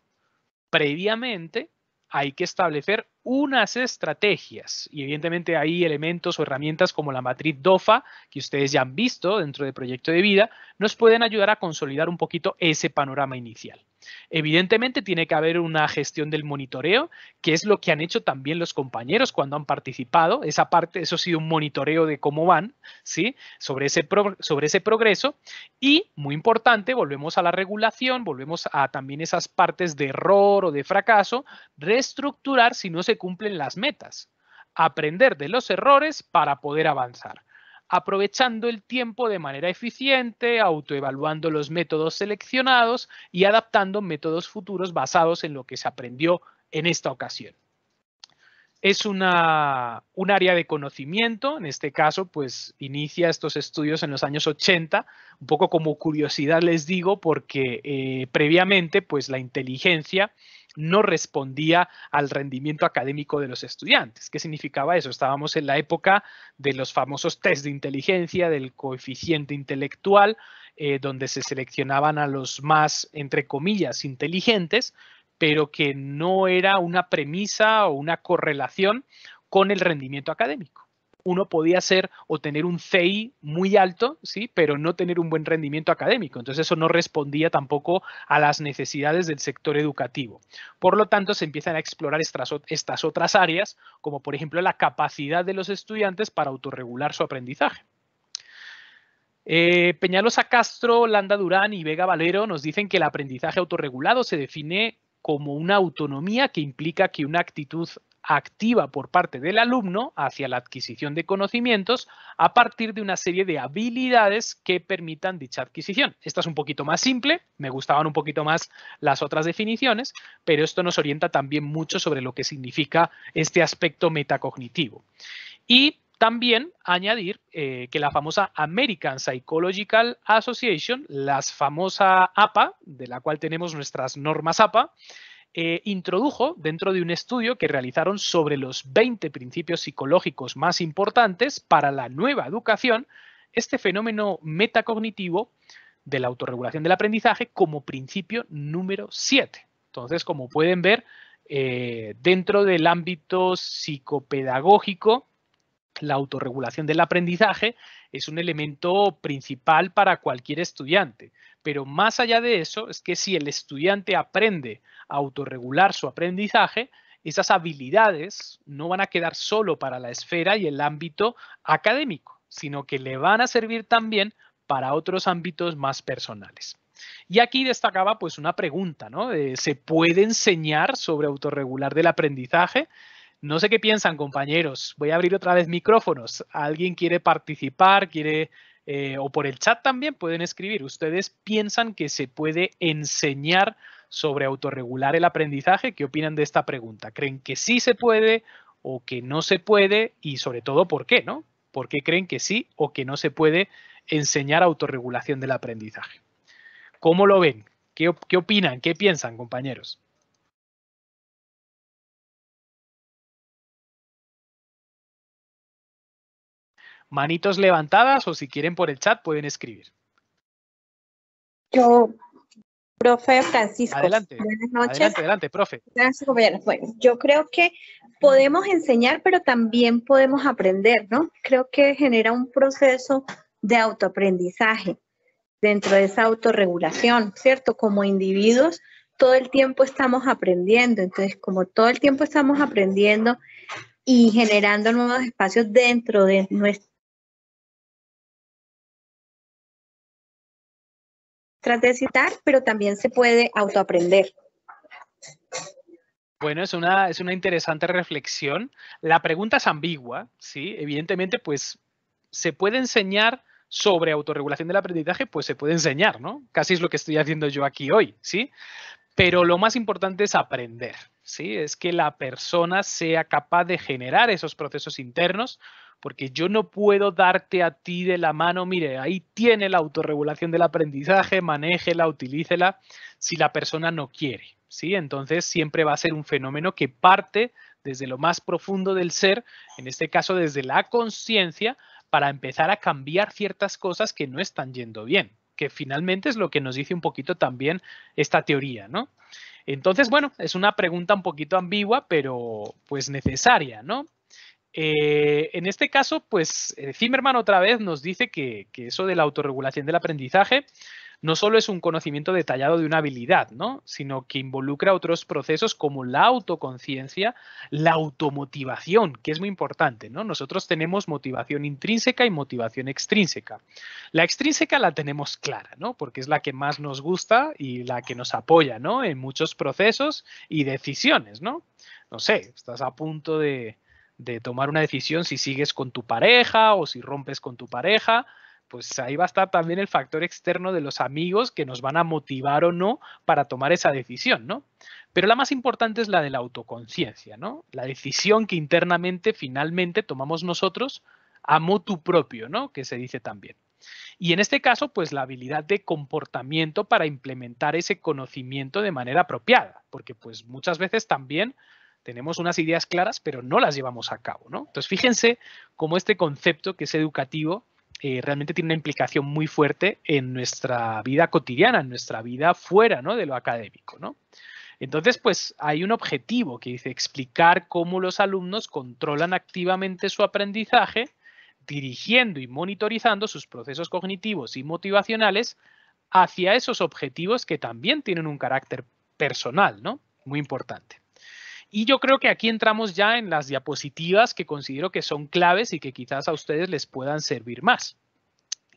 previamente hay que establecer unas estrategias y evidentemente hay elementos o herramientas como la matriz DOFA que ustedes ya han visto dentro del proyecto de vida, nos pueden ayudar a consolidar un poquito ese panorama inicial. Evidentemente tiene que haber una gestión del monitoreo, que es lo que han hecho también los compañeros cuando han participado. Esa parte, eso ha sido un monitoreo de cómo van, ¿sí? Sobre ese progreso. Y, muy importante, volvemos a la regulación, volvemos a también esas partes de error o de fracaso, reestructurar si no se cumplen las metas, aprender de los errores para poder avanzar, aprovechando el tiempo de manera eficiente, autoevaluando los métodos seleccionados y adaptando métodos futuros basados en lo que se aprendió en esta ocasión. Es un área de conocimiento, en este caso, pues inicia estos estudios en los años 80, un poco como curiosidad les digo, porque previamente, pues la inteligencia no respondía al rendimiento académico de los estudiantes. ¿Qué significaba eso? Estábamos en la época de los famosos test de inteligencia, del coeficiente intelectual, donde se seleccionaban a los más, entre comillas, inteligentes, pero que no era una premisa o una correlación con el rendimiento académico. Uno podía ser o tener un CI muy alto, ¿sí? Pero no tener un buen rendimiento académico. Entonces eso no respondía tampoco a las necesidades del sector educativo. Por lo tanto, se empiezan a explorar estas otras áreas, como por ejemplo la capacidad de los estudiantes para autorregular su aprendizaje. Peñalosa Castro, Landa Durán y Vega Valero nos dicen que el aprendizaje autorregulado se define como una autonomía que implica que una actitud activa por parte del alumno hacia la adquisición de conocimientos a partir de una serie de habilidades que permitan dicha adquisición. Esta es un poquito más simple, me gustaban un poquito más las otras definiciones, pero esto nos orienta también mucho sobre lo que significa este aspecto metacognitivo. Y también añadir que la famosa American Psychological Association, la famosa APA, de la cual tenemos nuestras normas APA, introdujo dentro de un estudio que realizaron sobre los 20 principios psicológicos más importantes para la nueva educación, este fenómeno metacognitivo de la autorregulación del aprendizaje como principio número 7. Entonces, como pueden ver, dentro del ámbito psicopedagógico, la autorregulación del aprendizaje es un elemento principal para cualquier estudiante. Pero más allá de eso, es que si el estudiante aprende a autorregular su aprendizaje, esas habilidades no van a quedar solo para la esfera y el ámbito académico, sino que le van a servir también para otros ámbitos más personales. Y aquí destacaba pues una pregunta, ¿no? ¿Se puede enseñar sobre autorregular del aprendizaje? No sé qué piensan, compañeros. Voy a abrir otra vez micrófonos. ¿Alguien quiere participar? O por el chat también pueden escribir. ¿Ustedes piensan que se puede enseñar sobre autorregular el aprendizaje? ¿Qué opinan de esta pregunta? ¿Creen que sí se puede o que no se puede? Y sobre todo, ¿por qué, no? ¿Por qué creen que sí o que no se puede enseñar autorregulación del aprendizaje? ¿Cómo lo ven? ¿Qué opinan? ¿Qué piensan, compañeros? Manitos levantadas o si quieren por el chat pueden escribir. Yo, profe Francisco. Adelante. Buenas noches. Adelante, profe. Gracias, compañeros. Bueno, yo creo que podemos enseñar, pero también podemos aprender, ¿no? Creo que genera un proceso de autoaprendizaje dentro de esa autorregulación, ¿cierto? Como individuos, todo el tiempo estamos aprendiendo. Entonces, como todo el tiempo estamos aprendiendo y generando nuevos espacios dentro de nuestra de citar, pero también se puede autoaprender. Bueno, es una interesante reflexión. La pregunta es ambigua, ¿sí? Evidentemente, pues, ¿se puede enseñar sobre autorregulación del aprendizaje? Pues se puede enseñar, ¿no? Casi es lo que estoy haciendo yo aquí hoy, ¿sí? Pero lo más importante es aprender, ¿sí? Es que la persona sea capaz de generar esos procesos internos, porque yo no puedo darte a ti de la mano, mire, ahí tiene la autorregulación del aprendizaje, manéjela, utilícela, si la persona no quiere, ¿sí? Entonces siempre va a ser un fenómeno que parte desde lo más profundo del ser, en este caso desde la conciencia, para empezar a cambiar ciertas cosas que no están yendo bien, que finalmente es lo que nos dice un poquito también esta teoría, ¿no? Entonces, bueno, es una pregunta un poquito ambigua, pero pues necesaria, ¿no? En este caso, pues Zimmerman otra vez nos dice que eso de la autorregulación del aprendizaje no solo es un conocimiento detallado de una habilidad, ¿no? Sino que involucra otros procesos como la autoconciencia, la automotivación, que es muy importante, ¿no? Nosotros tenemos motivación intrínseca y motivación extrínseca. La extrínseca la tenemos clara, ¿no? Porque es la que más nos gusta y la que nos apoya, ¿no? En muchos procesos y decisiones, ¿no? No sé, estás a punto de tomar una decisión si sigues con tu pareja o si rompes con tu pareja, pues ahí va a estar también el factor externo de los amigos que nos van a motivar o no para tomar esa decisión, ¿no? Pero la más importante es la de la autoconciencia, ¿no? La decisión que internamente, finalmente, tomamos nosotros a motu propio, ¿no? Que se dice también. Y en este caso, pues la habilidad de comportamiento para implementar ese conocimiento de manera apropiada, porque pues muchas veces también tenemos unas ideas claras, pero no las llevamos a cabo, ¿no? Entonces, fíjense cómo este concepto que es educativo realmente tiene una implicación muy fuerte en nuestra vida cotidiana, en nuestra vida fuera, ¿no? De lo académico, ¿no? Entonces, pues hay un objetivo que dice explicar cómo los alumnos controlan activamente su aprendizaje, dirigiendo y monitorizando sus procesos cognitivos y motivacionales hacia esos objetivos que también tienen un carácter personal, ¿no? Muy importante. Y yo creo que aquí entramos ya en las diapositivas que considero que son claves y que quizás a ustedes les puedan servir más.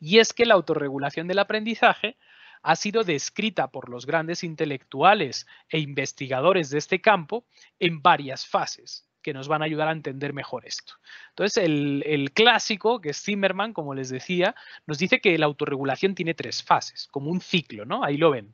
Y es que la autorregulación del aprendizaje ha sido descrita por los grandes intelectuales e investigadores de este campo en varias fases que nos van a ayudar a entender mejor esto. Entonces, el clásico, que es Zimmerman, como les decía, nos dice que la autorregulación tiene 3 fases, como un ciclo, ¿no? Ahí lo ven.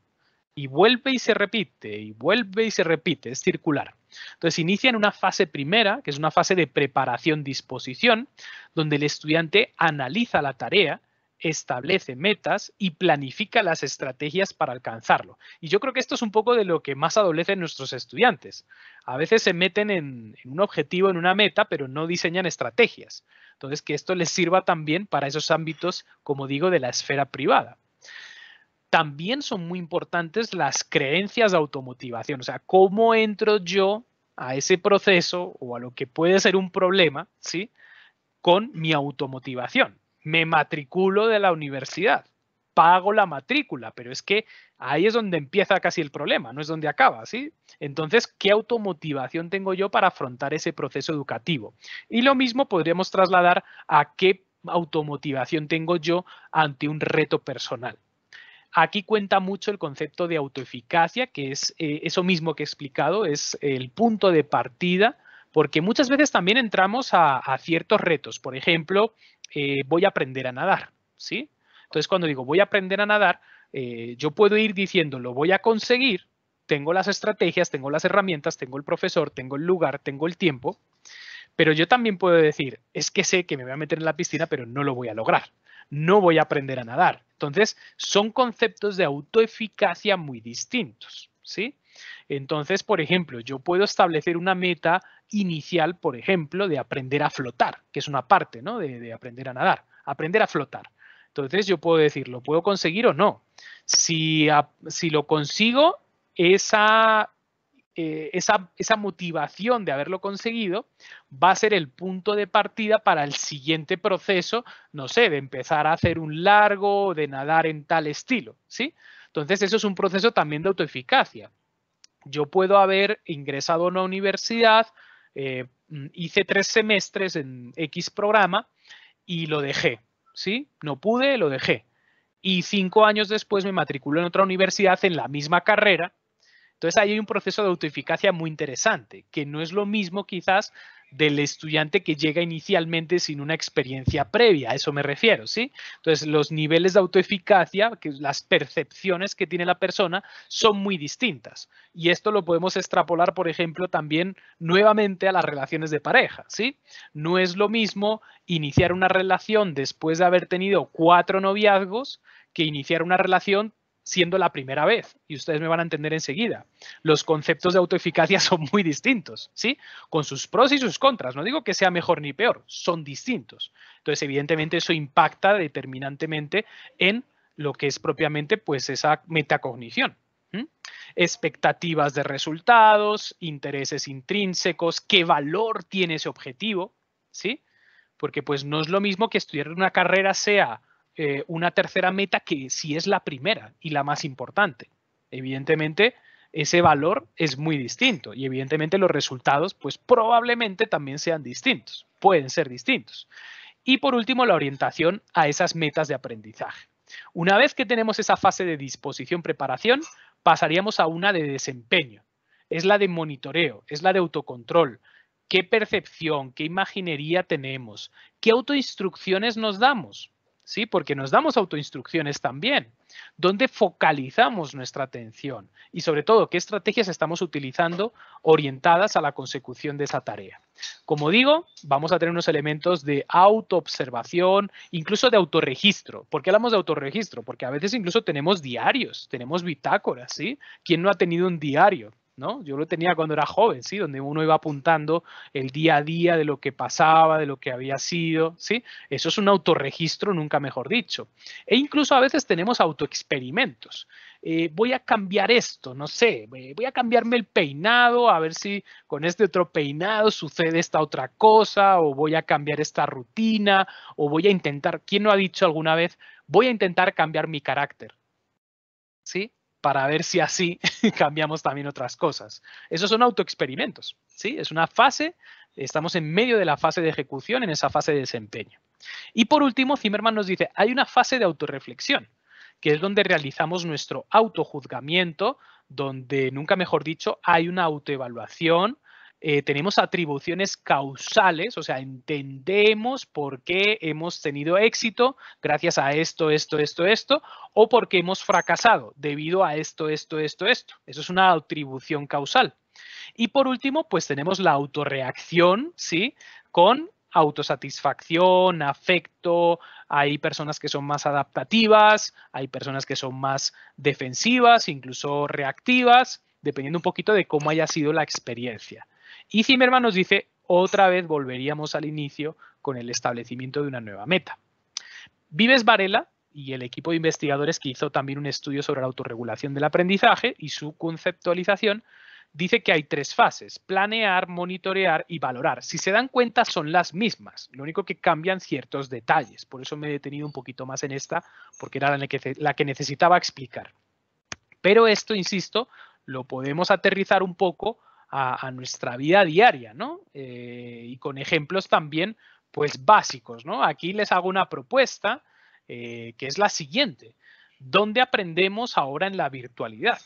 Y vuelve y se repite, y vuelve y se repite, es circular. Entonces inicia en una fase primera, que es una fase de preparación-disposición, donde el estudiante analiza la tarea, establece metas y planifica las estrategias para alcanzarlo. Y yo creo que esto es un poco de lo que más adolecen nuestros estudiantes. A veces se meten en un objetivo, en una meta, pero no diseñan estrategias. Entonces, que esto les sirva también para esos ámbitos, como digo, de la esfera privada. También son muy importantes las creencias de automotivación, o sea, cómo entro yo a ese proceso o a lo que puede ser un problema, ¿sí? Con mi automotivación. Me matriculo de la universidad, pago la matrícula, pero es que ahí es donde empieza casi el problema, no es donde acaba, ¿sí? Entonces, ¿qué automotivación tengo yo para afrontar ese proceso educativo? Y lo mismo podríamos trasladar a qué automotivación tengo yo ante un reto personal. Aquí cuenta mucho el concepto de autoeficacia, que es eso mismo que he explicado, es el punto de partida, porque muchas veces también entramos a ciertos retos. Por ejemplo, voy a aprender a nadar, ¿sí? Entonces, cuando digo voy a aprender a nadar, yo puedo ir diciendo lo voy a conseguir, tengo las estrategias, tengo las herramientas, tengo el profesor, tengo el lugar, tengo el tiempo, pero yo también puedo decir, es que sé que me voy a meter en la piscina, pero no lo voy a lograr. No voy a aprender a nadar. Entonces, son conceptos de autoeficacia muy distintos, ¿sí? Entonces, por ejemplo, yo puedo establecer una meta inicial, por ejemplo, de aprender a flotar, que es una parte, ¿no? De aprender a nadar, aprender a flotar. Entonces, yo puedo decir, ¿lo puedo conseguir o no? Si lo consigo, esa motivación de haberlo conseguido va a ser el punto de partida para el siguiente proceso, no sé, de empezar a hacer un largo, de nadar en tal estilo, ¿sí? Entonces, eso es un proceso también de autoeficacia. Yo puedo haber ingresado a una universidad, hice 3 semestres en X programa y lo dejé, ¿sí? No pude, lo dejé. Y 5 años después me matriculé en otra universidad en la misma carrera. Entonces ahí hay un proceso de autoeficacia muy interesante, que no es lo mismo quizás del estudiante que llega inicialmente sin una experiencia previa, a eso me refiero, ¿sí? Entonces los niveles de autoeficacia, que las percepciones que tiene la persona son muy distintas. Y esto lo podemos extrapolar, por ejemplo, también nuevamente a las relaciones de pareja, ¿sí? No es lo mismo iniciar una relación después de haber tenido 4 noviazgos que iniciar una relación siendo la primera vez, y ustedes me van a entender enseguida. Los conceptos de autoeficacia son muy distintos, ¿sí? Con sus pros y sus contras. No digo que sea mejor ni peor, son distintos. Entonces, evidentemente, eso impacta determinantemente en lo que es propiamente, pues, esa metacognición. Expectativas de resultados, intereses intrínsecos, qué valor tiene ese objetivo, ¿sí? Porque, pues, no es lo mismo que estudiar una carrera sea una tercera meta que sí es la primera y la más importante. Evidentemente, ese valor es muy distinto y evidentemente los resultados pues probablemente también sean distintos, pueden ser distintos. Y por último, la orientación a esas metas de aprendizaje. Una vez que tenemos esa fase de disposición, preparación, pasaríamos a una de desempeño. Es la de monitoreo, es la de autocontrol. ¿Qué percepción, qué imaginería tenemos? ¿Qué autoinstrucciones nos damos? ¿Sí? Porque nos damos autoinstrucciones también. ¿Dónde focalizamos nuestra atención? Y sobre todo, ¿qué estrategias estamos utilizando orientadas a la consecución de esa tarea? Como digo, vamos a tener unos elementos de autoobservación, incluso de autorregistro. ¿Por qué hablamos de autorregistro? Porque a veces incluso tenemos diarios, tenemos bitácoras, ¿sí? ¿Quién no ha tenido un diario? ¿No? Yo lo tenía cuando era joven, ¿sí? Donde uno iba apuntando el día a día de lo que pasaba, de lo que había sido, ¿sí? Eso es un autorregistro, nunca mejor dicho. E incluso a veces tenemos autoexperimentos. Voy a cambiar esto, no sé, voy a cambiarme el peinado, a ver si con este otro peinado sucede esta otra cosa, o voy a cambiar esta rutina, o voy a intentar, ¿quién no ha dicho alguna vez, voy a intentar cambiar mi carácter? ¿Sí? Para ver si así cambiamos también otras cosas. Esos son autoexperimentos, ¿sí? Es una fase, estamos en medio de la fase de ejecución, en esa fase de desempeño. Y por último, Zimmerman nos dice, hay una fase de autorreflexión, que es donde realizamos nuestro autojuzgamiento, donde, nunca mejor dicho, hay una autoevaluación, tenemos atribuciones causales, o sea, entendemos por qué hemos tenido éxito gracias a esto, o por qué hemos fracasado debido a esto. Eso es una atribución causal. Y por último, pues tenemos la autorreacción, ¿sí? Con autosatisfacción, afecto, hay personas que son más adaptativas, hay personas que son más defensivas, incluso reactivas, dependiendo un poquito de cómo haya sido la experiencia. Y Zimmerman nos dice, otra vez volveríamos al inicio con el establecimiento de una nueva meta. Vives Varela y el equipo de investigadores que hizo también un estudio sobre la autorregulación del aprendizaje y su conceptualización, dice que hay 3 fases: planear, monitorear y valorar. Si se dan cuenta, son las mismas, lo único que cambian ciertos detalles. Por eso me he detenido un poquito más en esta, porque era la que necesitaba explicar. Pero esto, insisto, lo podemos aterrizar un poco a nuestra vida diaria, ¿no? Y con ejemplos también, pues, básicos, ¿no? Aquí les hago una propuesta, que es la siguiente. ¿Dónde aprendemos ahora en la virtualidad?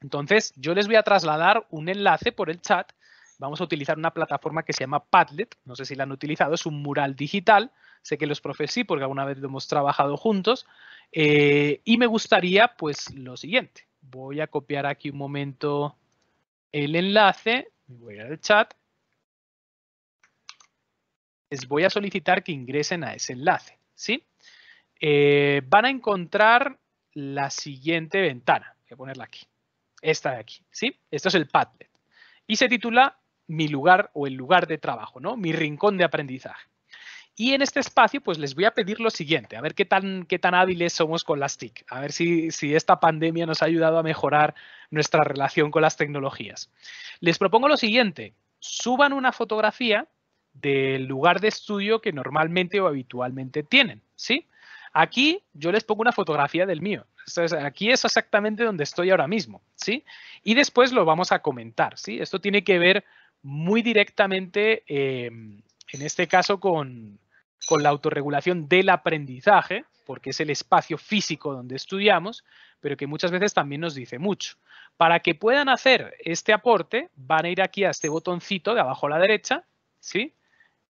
Entonces, yo les voy a trasladar un enlace por el chat. Vamos a utilizar una plataforma que se llama Padlet. No sé si la han utilizado, es un mural digital. Sé que los profes sí, porque alguna vez lo hemos trabajado juntos. Y me gustaría, pues, lo siguiente. Voy a copiar aquí un momento el enlace. Voy al chat. Les voy a solicitar que ingresen a ese enlace, ¿sí? Van a encontrar la siguiente ventana. Voy a ponerla aquí. Esta de aquí, ¿sí? Esto es el Padlet. Y se titula Mi lugar o el lugar de trabajo, ¿no? Mi rincón de aprendizaje. Y en este espacio, pues les voy a pedir lo siguiente, a ver qué tan hábiles somos con las TIC, a ver si esta pandemia nos ha ayudado a mejorar nuestra relación con las tecnologías. Les propongo lo siguiente, suban una fotografía del lugar de estudio que normalmente o habitualmente tienen, ¿sí? Aquí yo les pongo una fotografía del mío. Entonces, aquí es exactamente donde estoy ahora mismo, ¿sí? Y después lo vamos a comentar, ¿sí? Esto tiene que ver muy directamente, en este caso, con la autorregulación del aprendizaje, porque es el espacio físico donde estudiamos, pero que muchas veces también nos dice mucho. Para que puedan hacer este aporte, van a ir aquí a este botoncito de abajo a la derecha, ¿sí?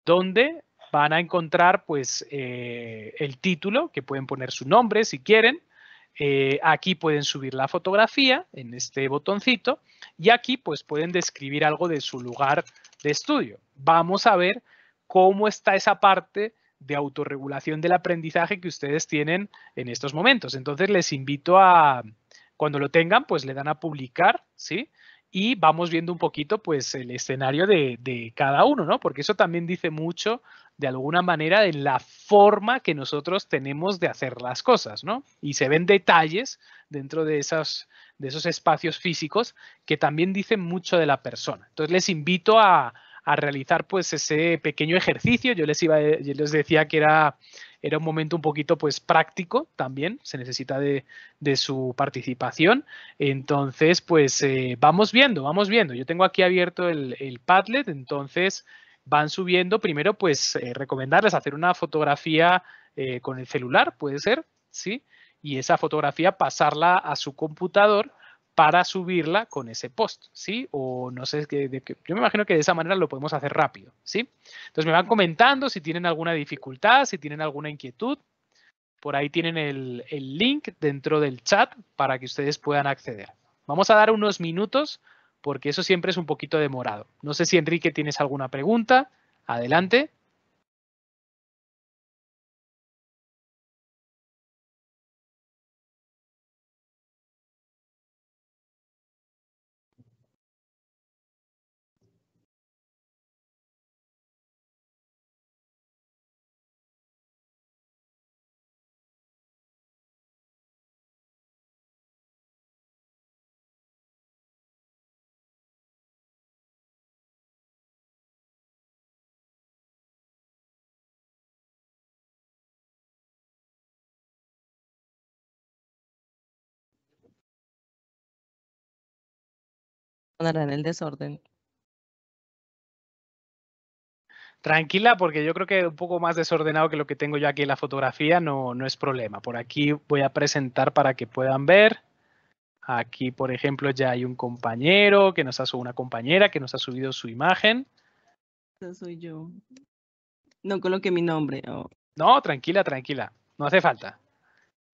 Donde van a encontrar, pues, el título, que pueden poner su nombre si quieren. Aquí pueden subir la fotografía en este botoncito y aquí, pues, pueden describir algo de su lugar de estudio. Vamos a ver cómo está esa parte de autorregulación del aprendizaje que ustedes tienen en estos momentos. Entonces, les invito a, cuando lo tengan, pues le dan a publicar, ¿sí? Y vamos viendo un poquito, pues, el escenario de cada uno, ¿no? Porque eso también dice mucho, de alguna manera, en la forma que nosotros tenemos de hacer las cosas, ¿no? Y se ven detalles dentro de esos espacios físicos que también dicen mucho de la persona. Entonces, les invito a a realizar pues ese pequeño ejercicio. Yo les decía que era un momento un poquito pues práctico también, se necesita de su participación. Entonces, pues vamos viendo. Yo tengo aquí abierto el Padlet, entonces van subiendo. Primero, pues recomendarles hacer una fotografía con el celular, puede ser, ¿sí? Y esa fotografía pasarla a su computador para subirla con ese post, ¿sí? O no sé, yo me imagino que de esa manera lo podemos hacer rápido, ¿sí? Entonces me van comentando si tienen alguna dificultad, si tienen alguna inquietud. Por ahí tienen el link dentro del chat para que ustedes puedan acceder. Vamos a dar unos minutos porque eso siempre es un poquito demorado. No sé si Enrique tienes alguna pregunta. Adelante. Ponerá en el desorden. Tranquila, porque yo creo que un poco más desordenado que lo que tengo yo aquí en la fotografía no es problema. Por aquí voy a presentar para que puedan ver. Aquí, por ejemplo, ya hay un compañero que nos ha subido, una compañera que nos ha subido su imagen. Esa soy yo. No coloqué mi nombre. Oh. No, tranquila, tranquila. No hace falta.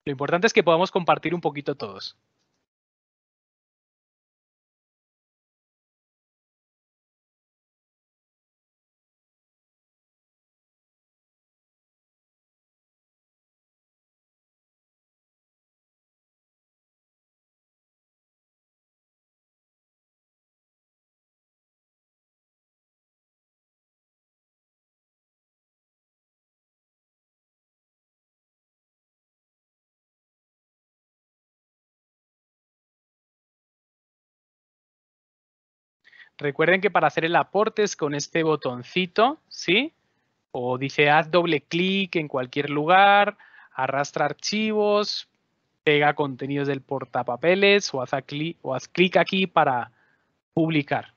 Lo importante es que podamos compartir un poquito todos. Recuerden que para hacer el aporte es con este botoncito, ¿sí? O dice haz doble clic en cualquier lugar, arrastra archivos, pega contenidos del portapapeles o haz clic aquí para publicar.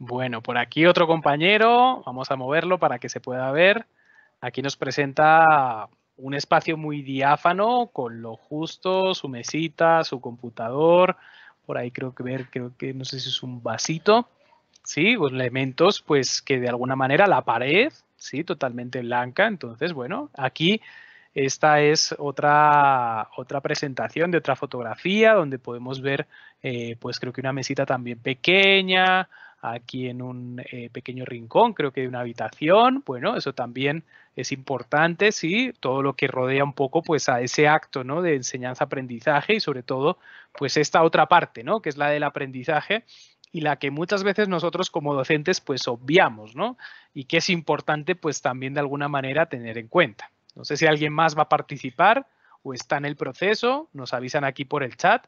Bueno, por aquí otro compañero, vamos a moverlo para que se pueda ver. Aquí nos presenta un espacio muy diáfano con lo justo, su mesita, su computador. Por ahí creo que no sé si es un vasito. Sí, pues elementos pues que de alguna manera la pared, sí, totalmente blanca. Entonces, bueno, aquí esta es otra presentación de otra fotografía donde podemos ver pues creo que una mesita también pequeña, aquí en un pequeño rincón, creo que de una habitación. Bueno, eso también es importante, sí, todo lo que rodea un poco pues a ese acto, ¿no? De enseñanza-aprendizaje y sobre todo pues esta otra parte, ¿no? Que es la del aprendizaje y la que muchas veces nosotros como docentes pues obviamos, ¿no? Y que es importante pues también de alguna manera tener en cuenta. No sé si alguien más va a participar o está en el proceso, nos avisan aquí por el chat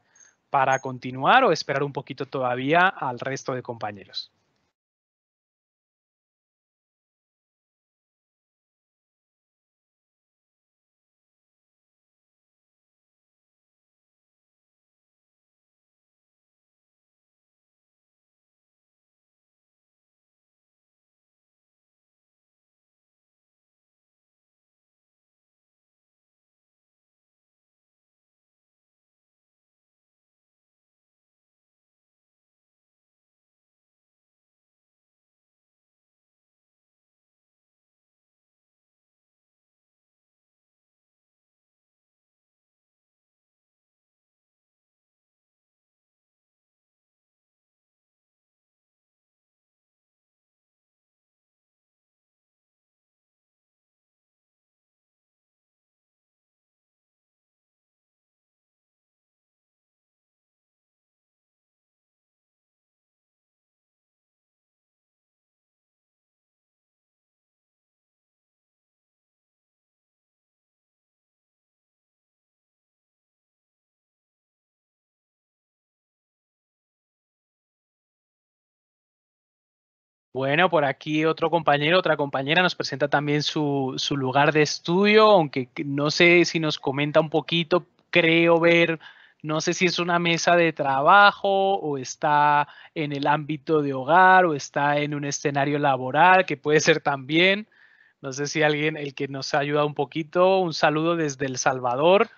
para continuar o esperar un poquito todavía al resto de compañeros. Bueno, por aquí otro compañero, otra compañera nos presenta también su lugar de estudio, aunque no sé si nos comenta un poquito, creo ver, no sé si es una mesa de trabajo o está en el ámbito de hogar o está en un escenario laboral, que puede ser también. No sé si alguien, el que nos ha ayudado un poquito, un saludo desde El Salvador.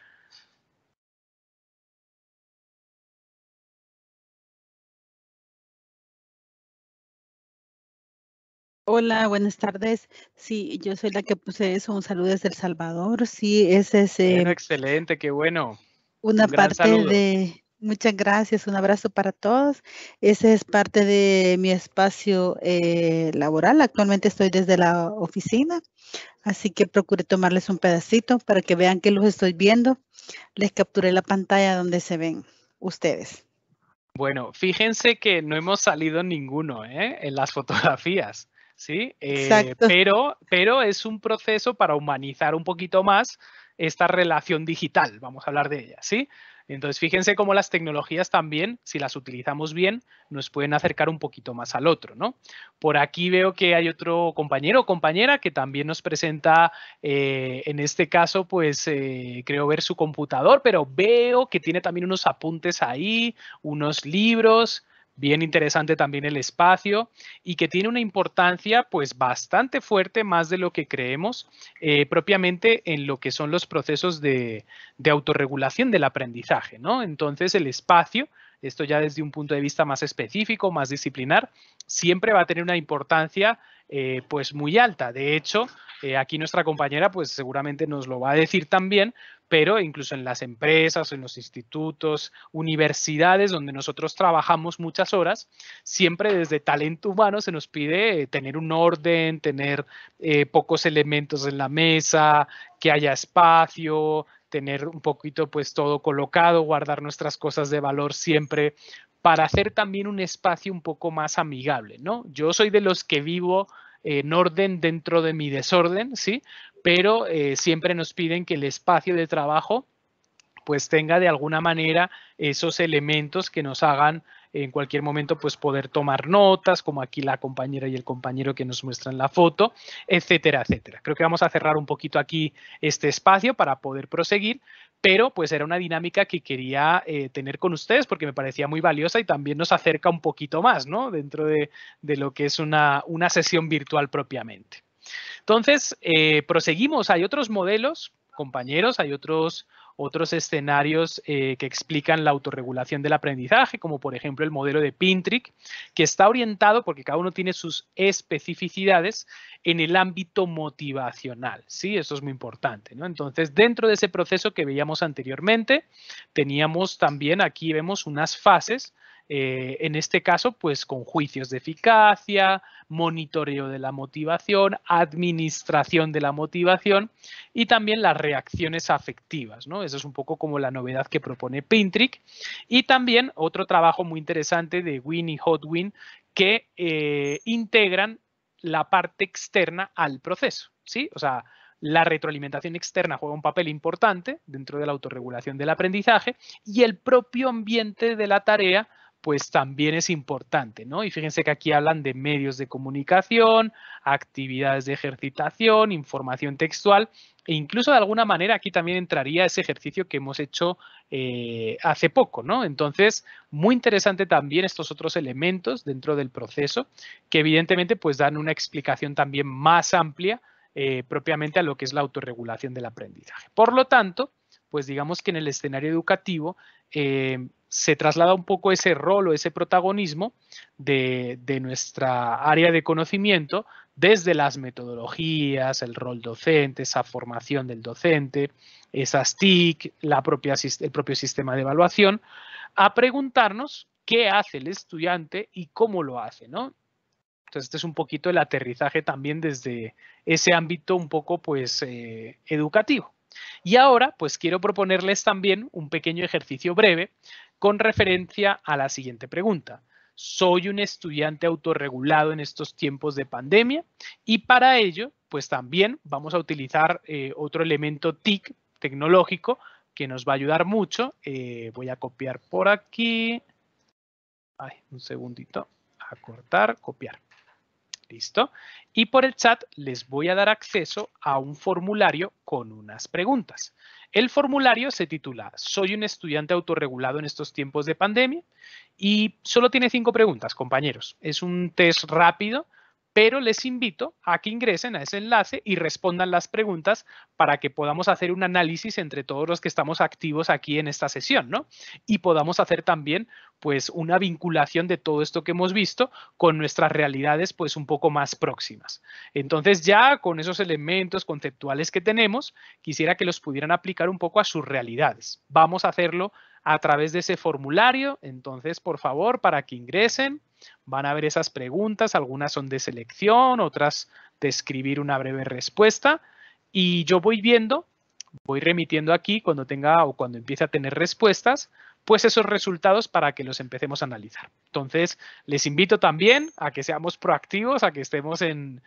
Hola, buenas tardes. Sí, yo soy la que puse eso. Un saludo desde El Salvador. Sí, ese es Bueno, excelente, qué bueno. una Un gran parte saludo. de... Muchas gracias, un abrazo para todos. Ese es parte de mi espacio laboral. Actualmente estoy desde la oficina, así que procuré tomarles un pedacito para que vean que los estoy viendo. Les capturé la pantalla donde se ven ustedes. Bueno, fíjense que no hemos salido ninguno en las fotografías, ¿sí? Exacto. Pero es un proceso para humanizar un poquito más esta relación digital, vamos a hablar de ella, ¿sí? Entonces, fíjense cómo las tecnologías también, si las utilizamos bien, nos pueden acercar un poquito más al otro, ¿no? Por aquí veo que hay otro compañero o compañera que también nos presenta, en este caso, pues creo ver su computador, pero veo que tiene también unos apuntes ahí, unos libros, bien interesante también el espacio y que tiene una importancia pues bastante fuerte, más de lo que creemos, propiamente en lo que son los procesos de autorregulación del aprendizaje, ¿no? Entonces el espacio, esto ya desde un punto de vista más específico, más disciplinar, siempre va a tener una importancia pues muy alta. De hecho, aquí nuestra compañera pues seguramente nos lo va a decir también, pero incluso en las empresas, en los institutos, universidades donde nosotros trabajamos muchas horas, siempre desde talento humano se nos pide tener un orden, tener pocos elementos en la mesa, que haya espacio, tener un poquito pues todo colocado, guardar nuestras cosas de valor siempre para hacer también un espacio un poco más amigable, ¿no? Yo soy de los que vivo en orden dentro de mi desorden, ¿sí? Pero siempre nos piden que el espacio de trabajo pues tenga de alguna manera esos elementos que nos hagan en cualquier momento pues poder tomar notas, como aquí la compañera y el compañero que nos muestran la foto, etcétera, etcétera. Creo que vamos a cerrar un poquito aquí este espacio para poder proseguir, pero pues era una dinámica que quería tener con ustedes porque me parecía muy valiosa y también nos acerca un poquito más, ¿no? Dentro de lo que es una sesión virtual propiamente. Entonces, proseguimos. Hay otros modelos, compañeros, hay otros escenarios que explican la autorregulación del aprendizaje, como por ejemplo el modelo de Pintrick, que está orientado, porque cada uno tiene sus especificidades, en el ámbito motivacional. Sí, eso es muy importante, ¿no? Entonces, dentro de ese proceso que veíamos anteriormente, teníamos también, aquí vemos unas fases, en este caso, pues con juicios de eficacia, monitoreo de la motivación, administración de la motivación y también las reacciones afectivas, ¿no? Eso es un poco como la novedad que propone Pintrick. Y también otro trabajo muy interesante de Wynn y Hodwin que integran la parte externa al proceso, ¿sí? O sea, la retroalimentación externa juega un papel importante dentro de la autorregulación del aprendizaje y el propio ambiente de la tarea pues también es importante, ¿no? Y fíjense que aquí hablan de medios de comunicación, actividades de ejercitación, información textual e incluso de alguna manera aquí también entraría ese ejercicio que hemos hecho hace poco, ¿no? Entonces, muy interesante también estos otros elementos dentro del proceso que evidentemente pues dan una explicación también más amplia propiamente a lo que es la autorregulación del aprendizaje. Por lo tanto, pues digamos que en el escenario educativo se traslada un poco ese rol o ese protagonismo de nuestra área de conocimiento desde las metodologías, el rol docente, esa formación del docente, esas TIC, el propio sistema de evaluación, a preguntarnos qué hace el estudiante y cómo lo hace, ¿no? Entonces, este es un poquito el aterrizaje también desde ese ámbito un poco, pues, educativo. Y ahora, pues, quiero proponerles también un pequeño ejercicio breve con referencia a la siguiente pregunta. ¿Soy un estudiante autorregulado en estos tiempos de pandemia? Y para ello, pues también vamos a utilizar otro elemento TIC tecnológico que nos va a ayudar mucho. Voy a copiar por aquí. Ay, un segundito. Acortar, copiar. ¿Listo? Y por el chat les voy a dar acceso a un formulario con unas preguntas. El formulario se titula "Soy un estudiante autorregulado en estos tiempos de pandemia", y solo tiene 5 preguntas, compañeros. Es un test rápido, pero les invito a que ingresen a ese enlace y respondan las preguntas para que podamos hacer un análisis entre todos los que estamos activos aquí en esta sesión, ¿no? Y podamos hacer también, pues, una vinculación de todo esto que hemos visto con nuestras realidades, pues, un poco más próximas. Entonces, ya con esos elementos conceptuales que tenemos, quisiera que los pudieran aplicar un poco a sus realidades. Vamos a hacerlo a través de ese formulario. Entonces, por favor, para que ingresen, van a ver esas preguntas. Algunas son de selección, otras de escribir una breve respuesta. Y yo voy viendo, voy remitiendo aquí cuando tenga o cuando empiece a tener respuestas, pues esos resultados para que los empecemos a analizar. Entonces, les invito también a que seamos proactivos, a que estemos de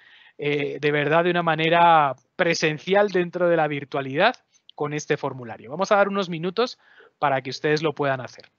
verdad de una manera presencial dentro de la virtualidad con este formulario. Vamos a dar unos minutos para que ustedes lo puedan hacer.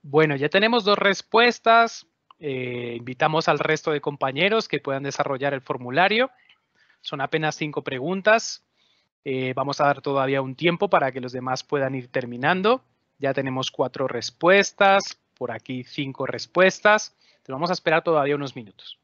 Bueno, ya tenemos 2 respuestas. Invitamos al resto de compañeros que puedan desarrollar el formulario. Son apenas 5 preguntas. Vamos a dar todavía un tiempo para que los demás puedan ir terminando. Ya tenemos 4 respuestas. Por aquí 5 respuestas. Entonces vamos a esperar todavía unos minutos.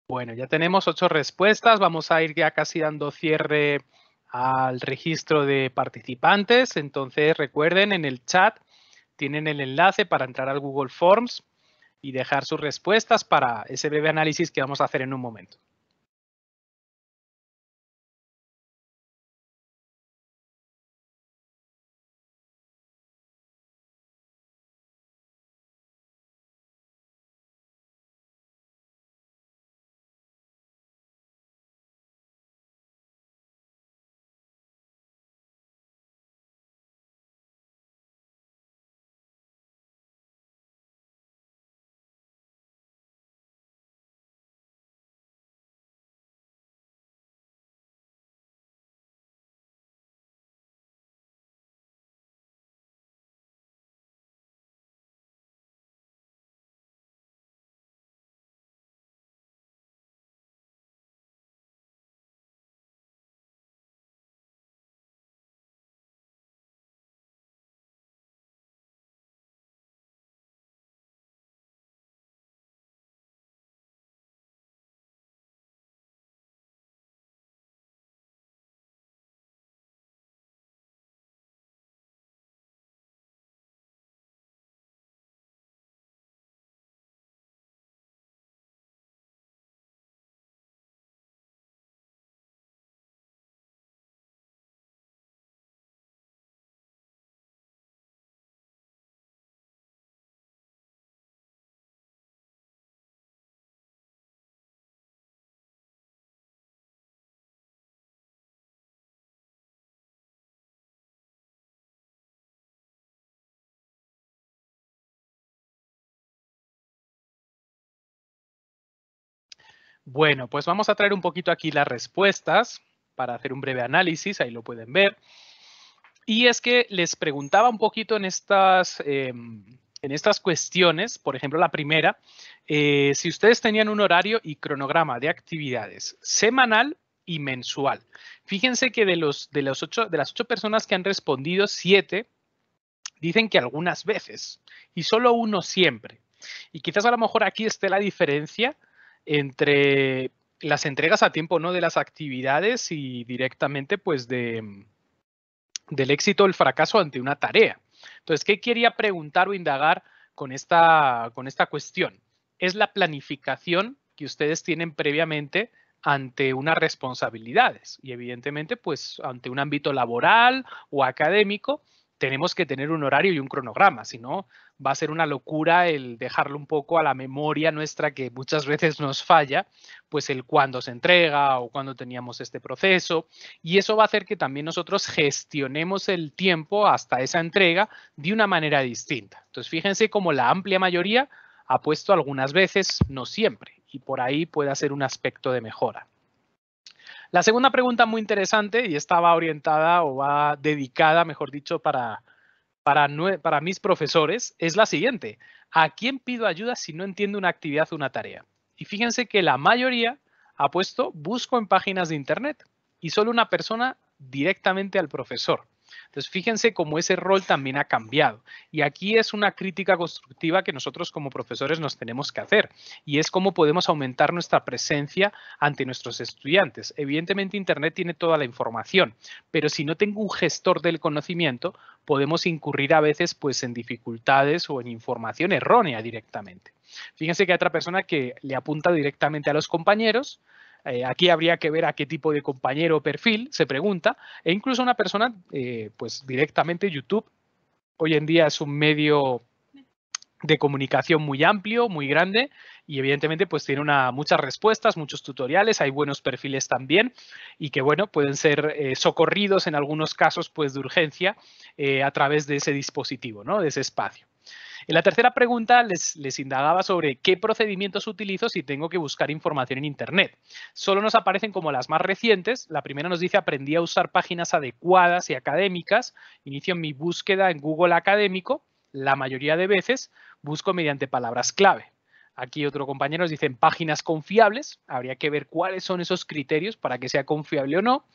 Bueno, ya tenemos 8 respuestas. Vamos a ir ya casi dando cierre al registro de participantes. Entonces, recuerden, en el chat tienen el enlace para entrar al Google Forms y dejar sus respuestas para ese breve análisis que vamos a hacer en un momento. Bueno, pues vamos a traer un poquito aquí las respuestas para hacer un breve análisis, ahí lo pueden ver. Y es que les preguntaba un poquito en estas cuestiones, por ejemplo, la primera, si ustedes tenían un horario y cronograma de actividades semanal y mensual. Fíjense que de las 8 personas que han respondido, 7 dicen que algunas veces y solo 1 siempre. Y quizás a lo mejor aquí esté la diferencia entre las entregas a tiempo, ¿no?, de las actividades y directamente pues del éxito o el fracaso ante una tarea. Entonces, ¿qué quería preguntar o indagar con esta cuestión? Es la planificación que ustedes tienen previamente ante unas responsabilidades y evidentemente pues ante un ámbito laboral o académico tenemos que tener un horario y un cronograma, si no va a ser una locura el dejarlo un poco a la memoria nuestra que muchas veces nos falla, pues el cuándo se entrega o cuándo teníamos este proceso, y eso va a hacer que también nosotros gestionemos el tiempo hasta esa entrega de una manera distinta. Entonces fíjense cómo la amplia mayoría ha puesto algunas veces, no siempre, y por ahí puede ser un aspecto de mejora. La segunda pregunta muy interesante, y esta va orientada o va dedicada, mejor dicho, para mis profesores, es la siguiente. ¿A quién pido ayuda si no entiendo una actividad o una tarea? Y fíjense que la mayoría ha puesto busco en páginas de internet y solo una persona directamente al profesor. Entonces, fíjense cómo ese rol también ha cambiado. Y aquí es una crítica constructiva que nosotros como profesores nos tenemos que hacer. Y es cómo podemos aumentar nuestra presencia ante nuestros estudiantes. Evidentemente, Internet tiene toda la información, pero si no tengo un gestor del conocimiento, podemos incurrir a veces pues, en dificultades o en información errónea directamente. Fíjense que hay otra persona que le apunta directamente a los compañeros. Aquí habría que ver a qué tipo de compañero o perfil se pregunta, e incluso una persona, pues directamente YouTube, hoy en día es un medio de comunicación muy amplio, muy grande, y evidentemente pues tiene muchas respuestas, muchos tutoriales, hay buenos perfiles también, y que bueno, pueden ser socorridos en algunos casos pues de urgencia a través de ese dispositivo, ¿no?, de ese espacio. En la tercera pregunta les indagaba sobre qué procedimientos utilizo si tengo que buscar información en Internet. Solo nos aparecen como las más recientes. La primera nos dice aprendí a usar páginas adecuadas y académicas. Inicio mi búsqueda en Google Académico. La mayoría de veces busco mediante palabras clave. Aquí otro compañero nos dice páginas confiables. Habría que ver cuáles son esos criterios para que sea confiable o no.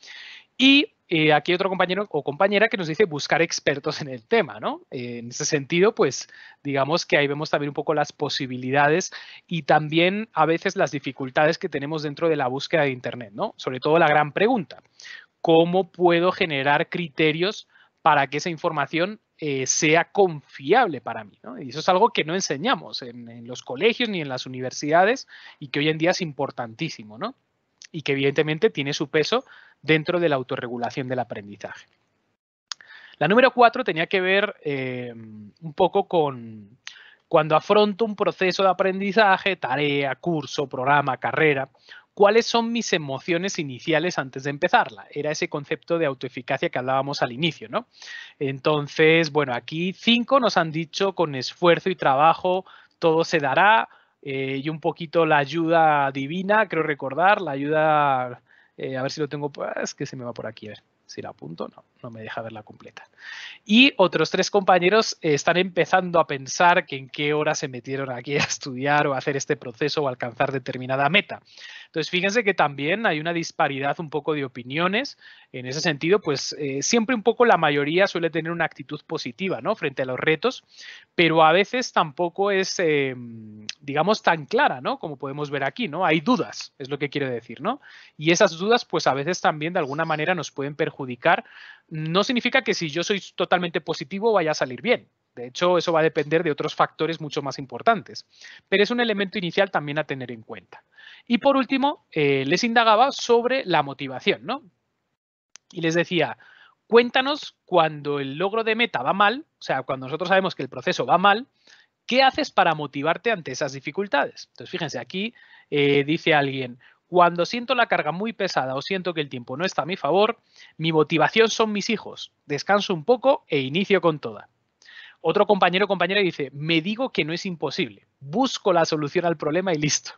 Y aquí hay otro compañero o compañera que nos dice buscar expertos en el tema, ¿no? En ese sentido, pues digamos que ahí vemos también un poco las posibilidades y también a veces las dificultades que tenemos dentro de la búsqueda de Internet, ¿no? Sobre todo la gran pregunta, ¿cómo puedo generar criterios para que esa información sea confiable para mí, ¿no? Y eso es algo que no enseñamos en los colegios ni en las universidades y que hoy en día es importantísimo, ¿no? Y que evidentemente tiene su peso dentro de la autorregulación del aprendizaje. La número 4 tenía que ver un poco con cuando afronto un proceso de aprendizaje, tarea, curso, programa, carrera, ¿cuáles son mis emociones iniciales antes de empezarla? Era ese concepto de autoeficacia que hablábamos al inicio, ¿no? Entonces, bueno, aquí 5 nos han dicho con esfuerzo y trabajo todo se dará, y un poquito la ayuda divina, creo recordar, la ayuda, a ver si lo tengo, es que se me va por aquí, a ver si la apunto, no me deja verla completa. Y otros 3 compañeros están empezando a pensar que en qué hora se metieron aquí a estudiar o a hacer este proceso o alcanzar determinada meta. Entonces, fíjense que también hay una disparidad un poco de opiniones. En ese sentido, pues siempre un poco la mayoría suele tener una actitud positiva, ¿no? Frente a los retos, pero a veces tampoco es, digamos, tan clara, ¿no? Como podemos ver aquí, ¿no? Hay dudas, es lo que quiero decir, ¿no? Y esas dudas, pues a veces también de alguna manera nos pueden perjudicar. No significa que si yo soy totalmente positivo vaya a salir bien. De hecho, eso va a depender de otros factores mucho más importantes. Pero es un elemento inicial también a tener en cuenta. Y por último, les indagaba sobre la motivación, ¿no? Y les decía, cuéntanos cuando el logro de meta va mal, o sea, cuando nosotros sabemos que el proceso va mal, ¿qué haces para motivarte ante esas dificultades? Entonces, fíjense, aquí dice alguien, cuando siento la carga muy pesada o siento que el tiempo no está a mi favor, mi motivación son mis hijos. Descanso un poco e inicio con toda. Otro compañero o compañera dice, me digo que no es imposible. Busco la solución al problema y listo.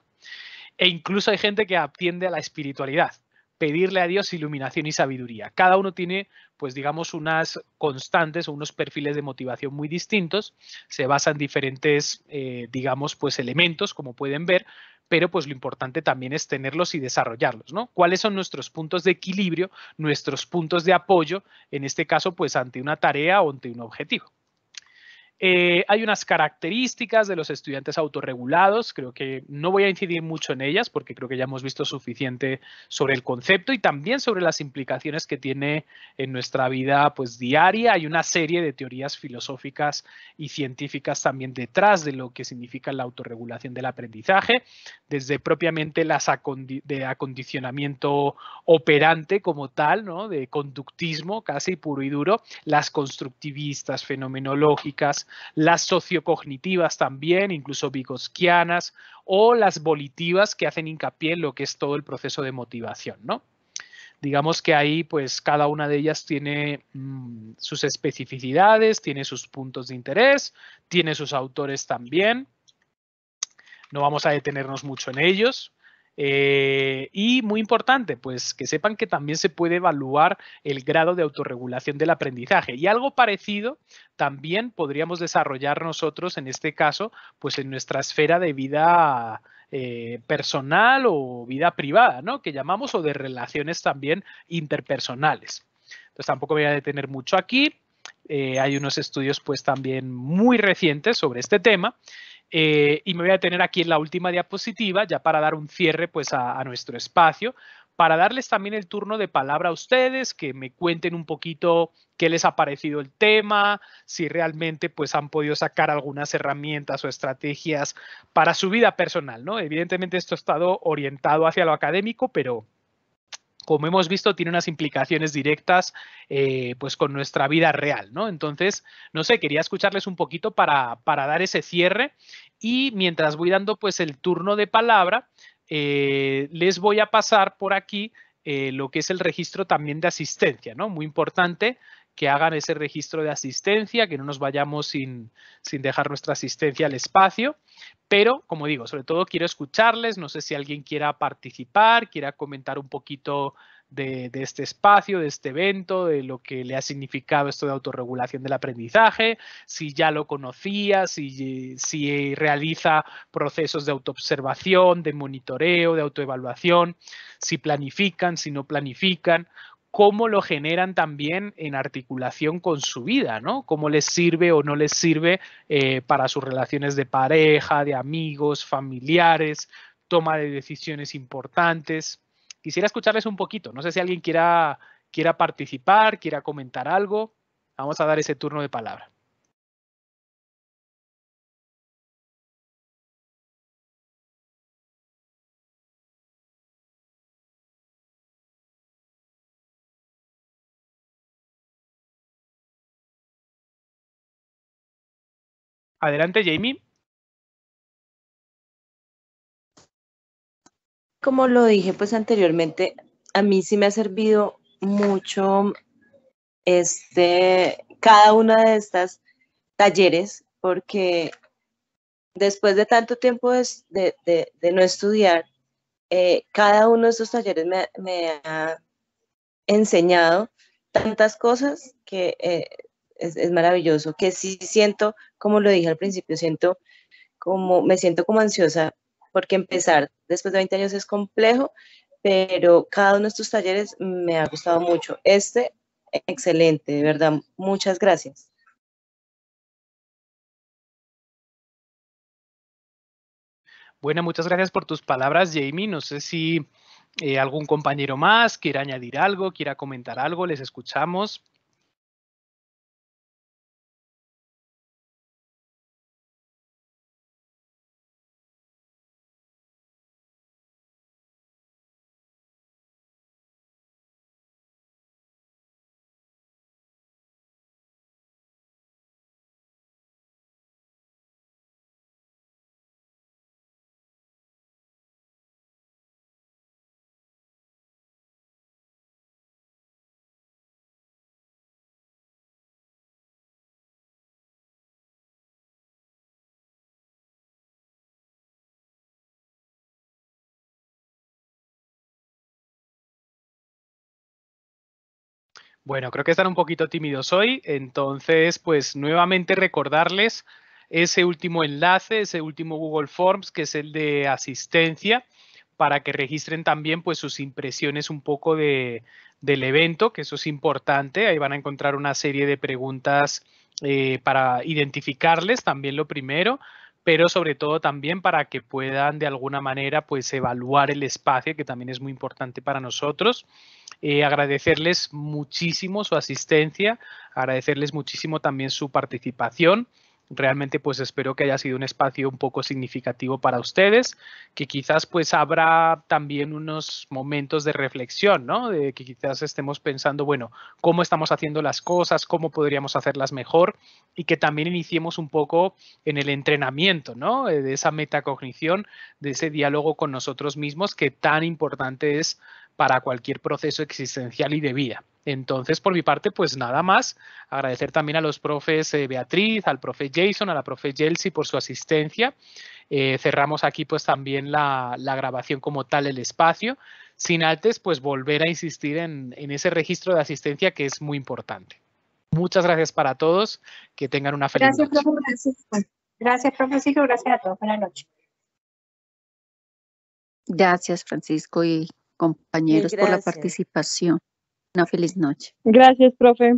E incluso hay gente que atiende a la espiritualidad. Pedirle a Dios iluminación y sabiduría. Cada uno tiene, pues digamos, unas constantes o unos perfiles de motivación muy distintos. Se basa en diferentes, digamos, pues elementos, como pueden ver, pero pues lo importante también es tenerlos y desarrollarlos, ¿no? ¿Cuáles son nuestros puntos de equilibrio, nuestros puntos de apoyo, en este caso, pues ante una tarea o ante un objetivo? Hay unas características de los estudiantes autorregulados, creo que no voy a incidir mucho en ellas porque creo que ya hemos visto suficiente sobre el concepto y también sobre las implicaciones que tiene en nuestra vida pues, diaria. Hay una serie de teorías filosóficas y científicas también detrás de lo que significa la autorregulación del aprendizaje, desde propiamente las de acondicionamiento operante como tal, ¿no? De conductismo casi puro y duro, las constructivistas, fenomenológicas, las sociocognitivas también, incluso vygotsquianas, o las volitivas que hacen hincapié en lo que es todo el proceso de motivación, ¿no? Digamos que ahí, pues, cada una de ellas tiene sus especificidades, tiene sus puntos de interés, tiene sus autores también. No vamos a detenernos mucho en ellos. Y muy importante, pues que sepan que también se puede evaluar el grado de autorregulación del aprendizaje y algo parecido también podríamos desarrollar nosotros en este caso, pues en nuestra esfera de vida personal o vida privada, ¿no? Que llamamos o de relaciones también interpersonales. Entonces tampoco voy a detener mucho aquí. Hay unos estudios pues también muy recientes sobre este tema. Y me voy a detener aquí en la última diapositiva, ya para dar un cierre pues, a nuestro espacio, para darles también el turno de palabra a ustedes, que me cuenten un poquito qué les ha parecido el tema, si realmente pues, han podido sacar algunas herramientas o estrategias para su vida personal, ¿no? Evidentemente esto ha estado orientado hacia lo académico, pero como hemos visto, tiene unas implicaciones directas pues con nuestra vida real, ¿no? Entonces, no sé, quería escucharles un poquito para dar ese cierre y mientras voy dando pues el turno de palabra, les voy a pasar por aquí lo que es el registro también de asistencia, ¿no? Muy importante que hagan ese registro de asistencia, que no nos vayamos sin dejar nuestra asistencia al espacio. Pero, como digo, sobre todo quiero escucharles, no sé si alguien quiera participar, quiera comentar un poquito de este espacio, de este evento, de lo que le ha significado esto de autorregulación del aprendizaje, si ya lo conocía, si realiza procesos de autoobservación, de monitoreo, de autoevaluación, si planifican, si no planifican, cómo lo generan también en articulación con su vida, ¿no? Cómo les sirve o no les sirve para sus relaciones de pareja, de amigos, familiares, toma de decisiones importantes. Quisiera escucharles un poquito. No sé si alguien quiera participar, quiera comentar algo. Vamos a dar ese turno de palabra. Adelante, Jamie. Como lo dije pues anteriormente, a mí sí me ha servido mucho cada una de estas talleres, porque después de tanto tiempo de no estudiar, cada uno de estos talleres me ha enseñado tantas cosas que es maravilloso, que sí siento, como lo dije al principio, me siento como ansiosa, porque empezar después de 20 años es complejo, pero cada uno de estos talleres me ha gustado mucho. Excelente, de verdad, muchas gracias. Bueno, muchas gracias por tus palabras, Jamie. No sé si algún compañero más quiere añadir algo, quiera comentar algo, les escuchamos. Bueno, creo que están un poquito tímidos hoy, entonces pues nuevamente recordarles ese último enlace, ese último Google Forms, que es el de asistencia, para que registren también pues sus impresiones un poco del evento, que eso es importante. Ahí van a encontrar una serie de preguntas para identificarles, también lo primero, pero sobre todo también para que puedan de alguna manera pues evaluar el espacio, que también es muy importante para nosotros. Agradecerles muchísimo su asistencia, agradecerles muchísimo también su participación. Realmente pues espero que haya sido un espacio un poco significativo para ustedes, que quizás pues habrá también unos momentos de reflexión, ¿no? De que quizás estemos pensando, bueno, cómo estamos haciendo las cosas, cómo podríamos hacerlas mejor, y que también iniciemos un poco en el entrenamiento, ¿no? De esa metacognición, de ese diálogo con nosotros mismos, que tan importante es para cualquier proceso existencial y de vida. Entonces, por mi parte, pues nada más. Agradecer también a los profes Beatriz, al profe Jason, a la profe Yelsi por su asistencia. Cerramos aquí pues también la grabación como tal, el espacio. Sin antes, pues volver a insistir en ese registro de asistencia, que es muy importante. Muchas gracias para todos. Que tengan una feliz noche. Profe, gracias. Gracias, profesor. Gracias a todos. Buenas noches. Gracias, Francisco y compañeros, por la participación. Una feliz noche. Gracias, profe.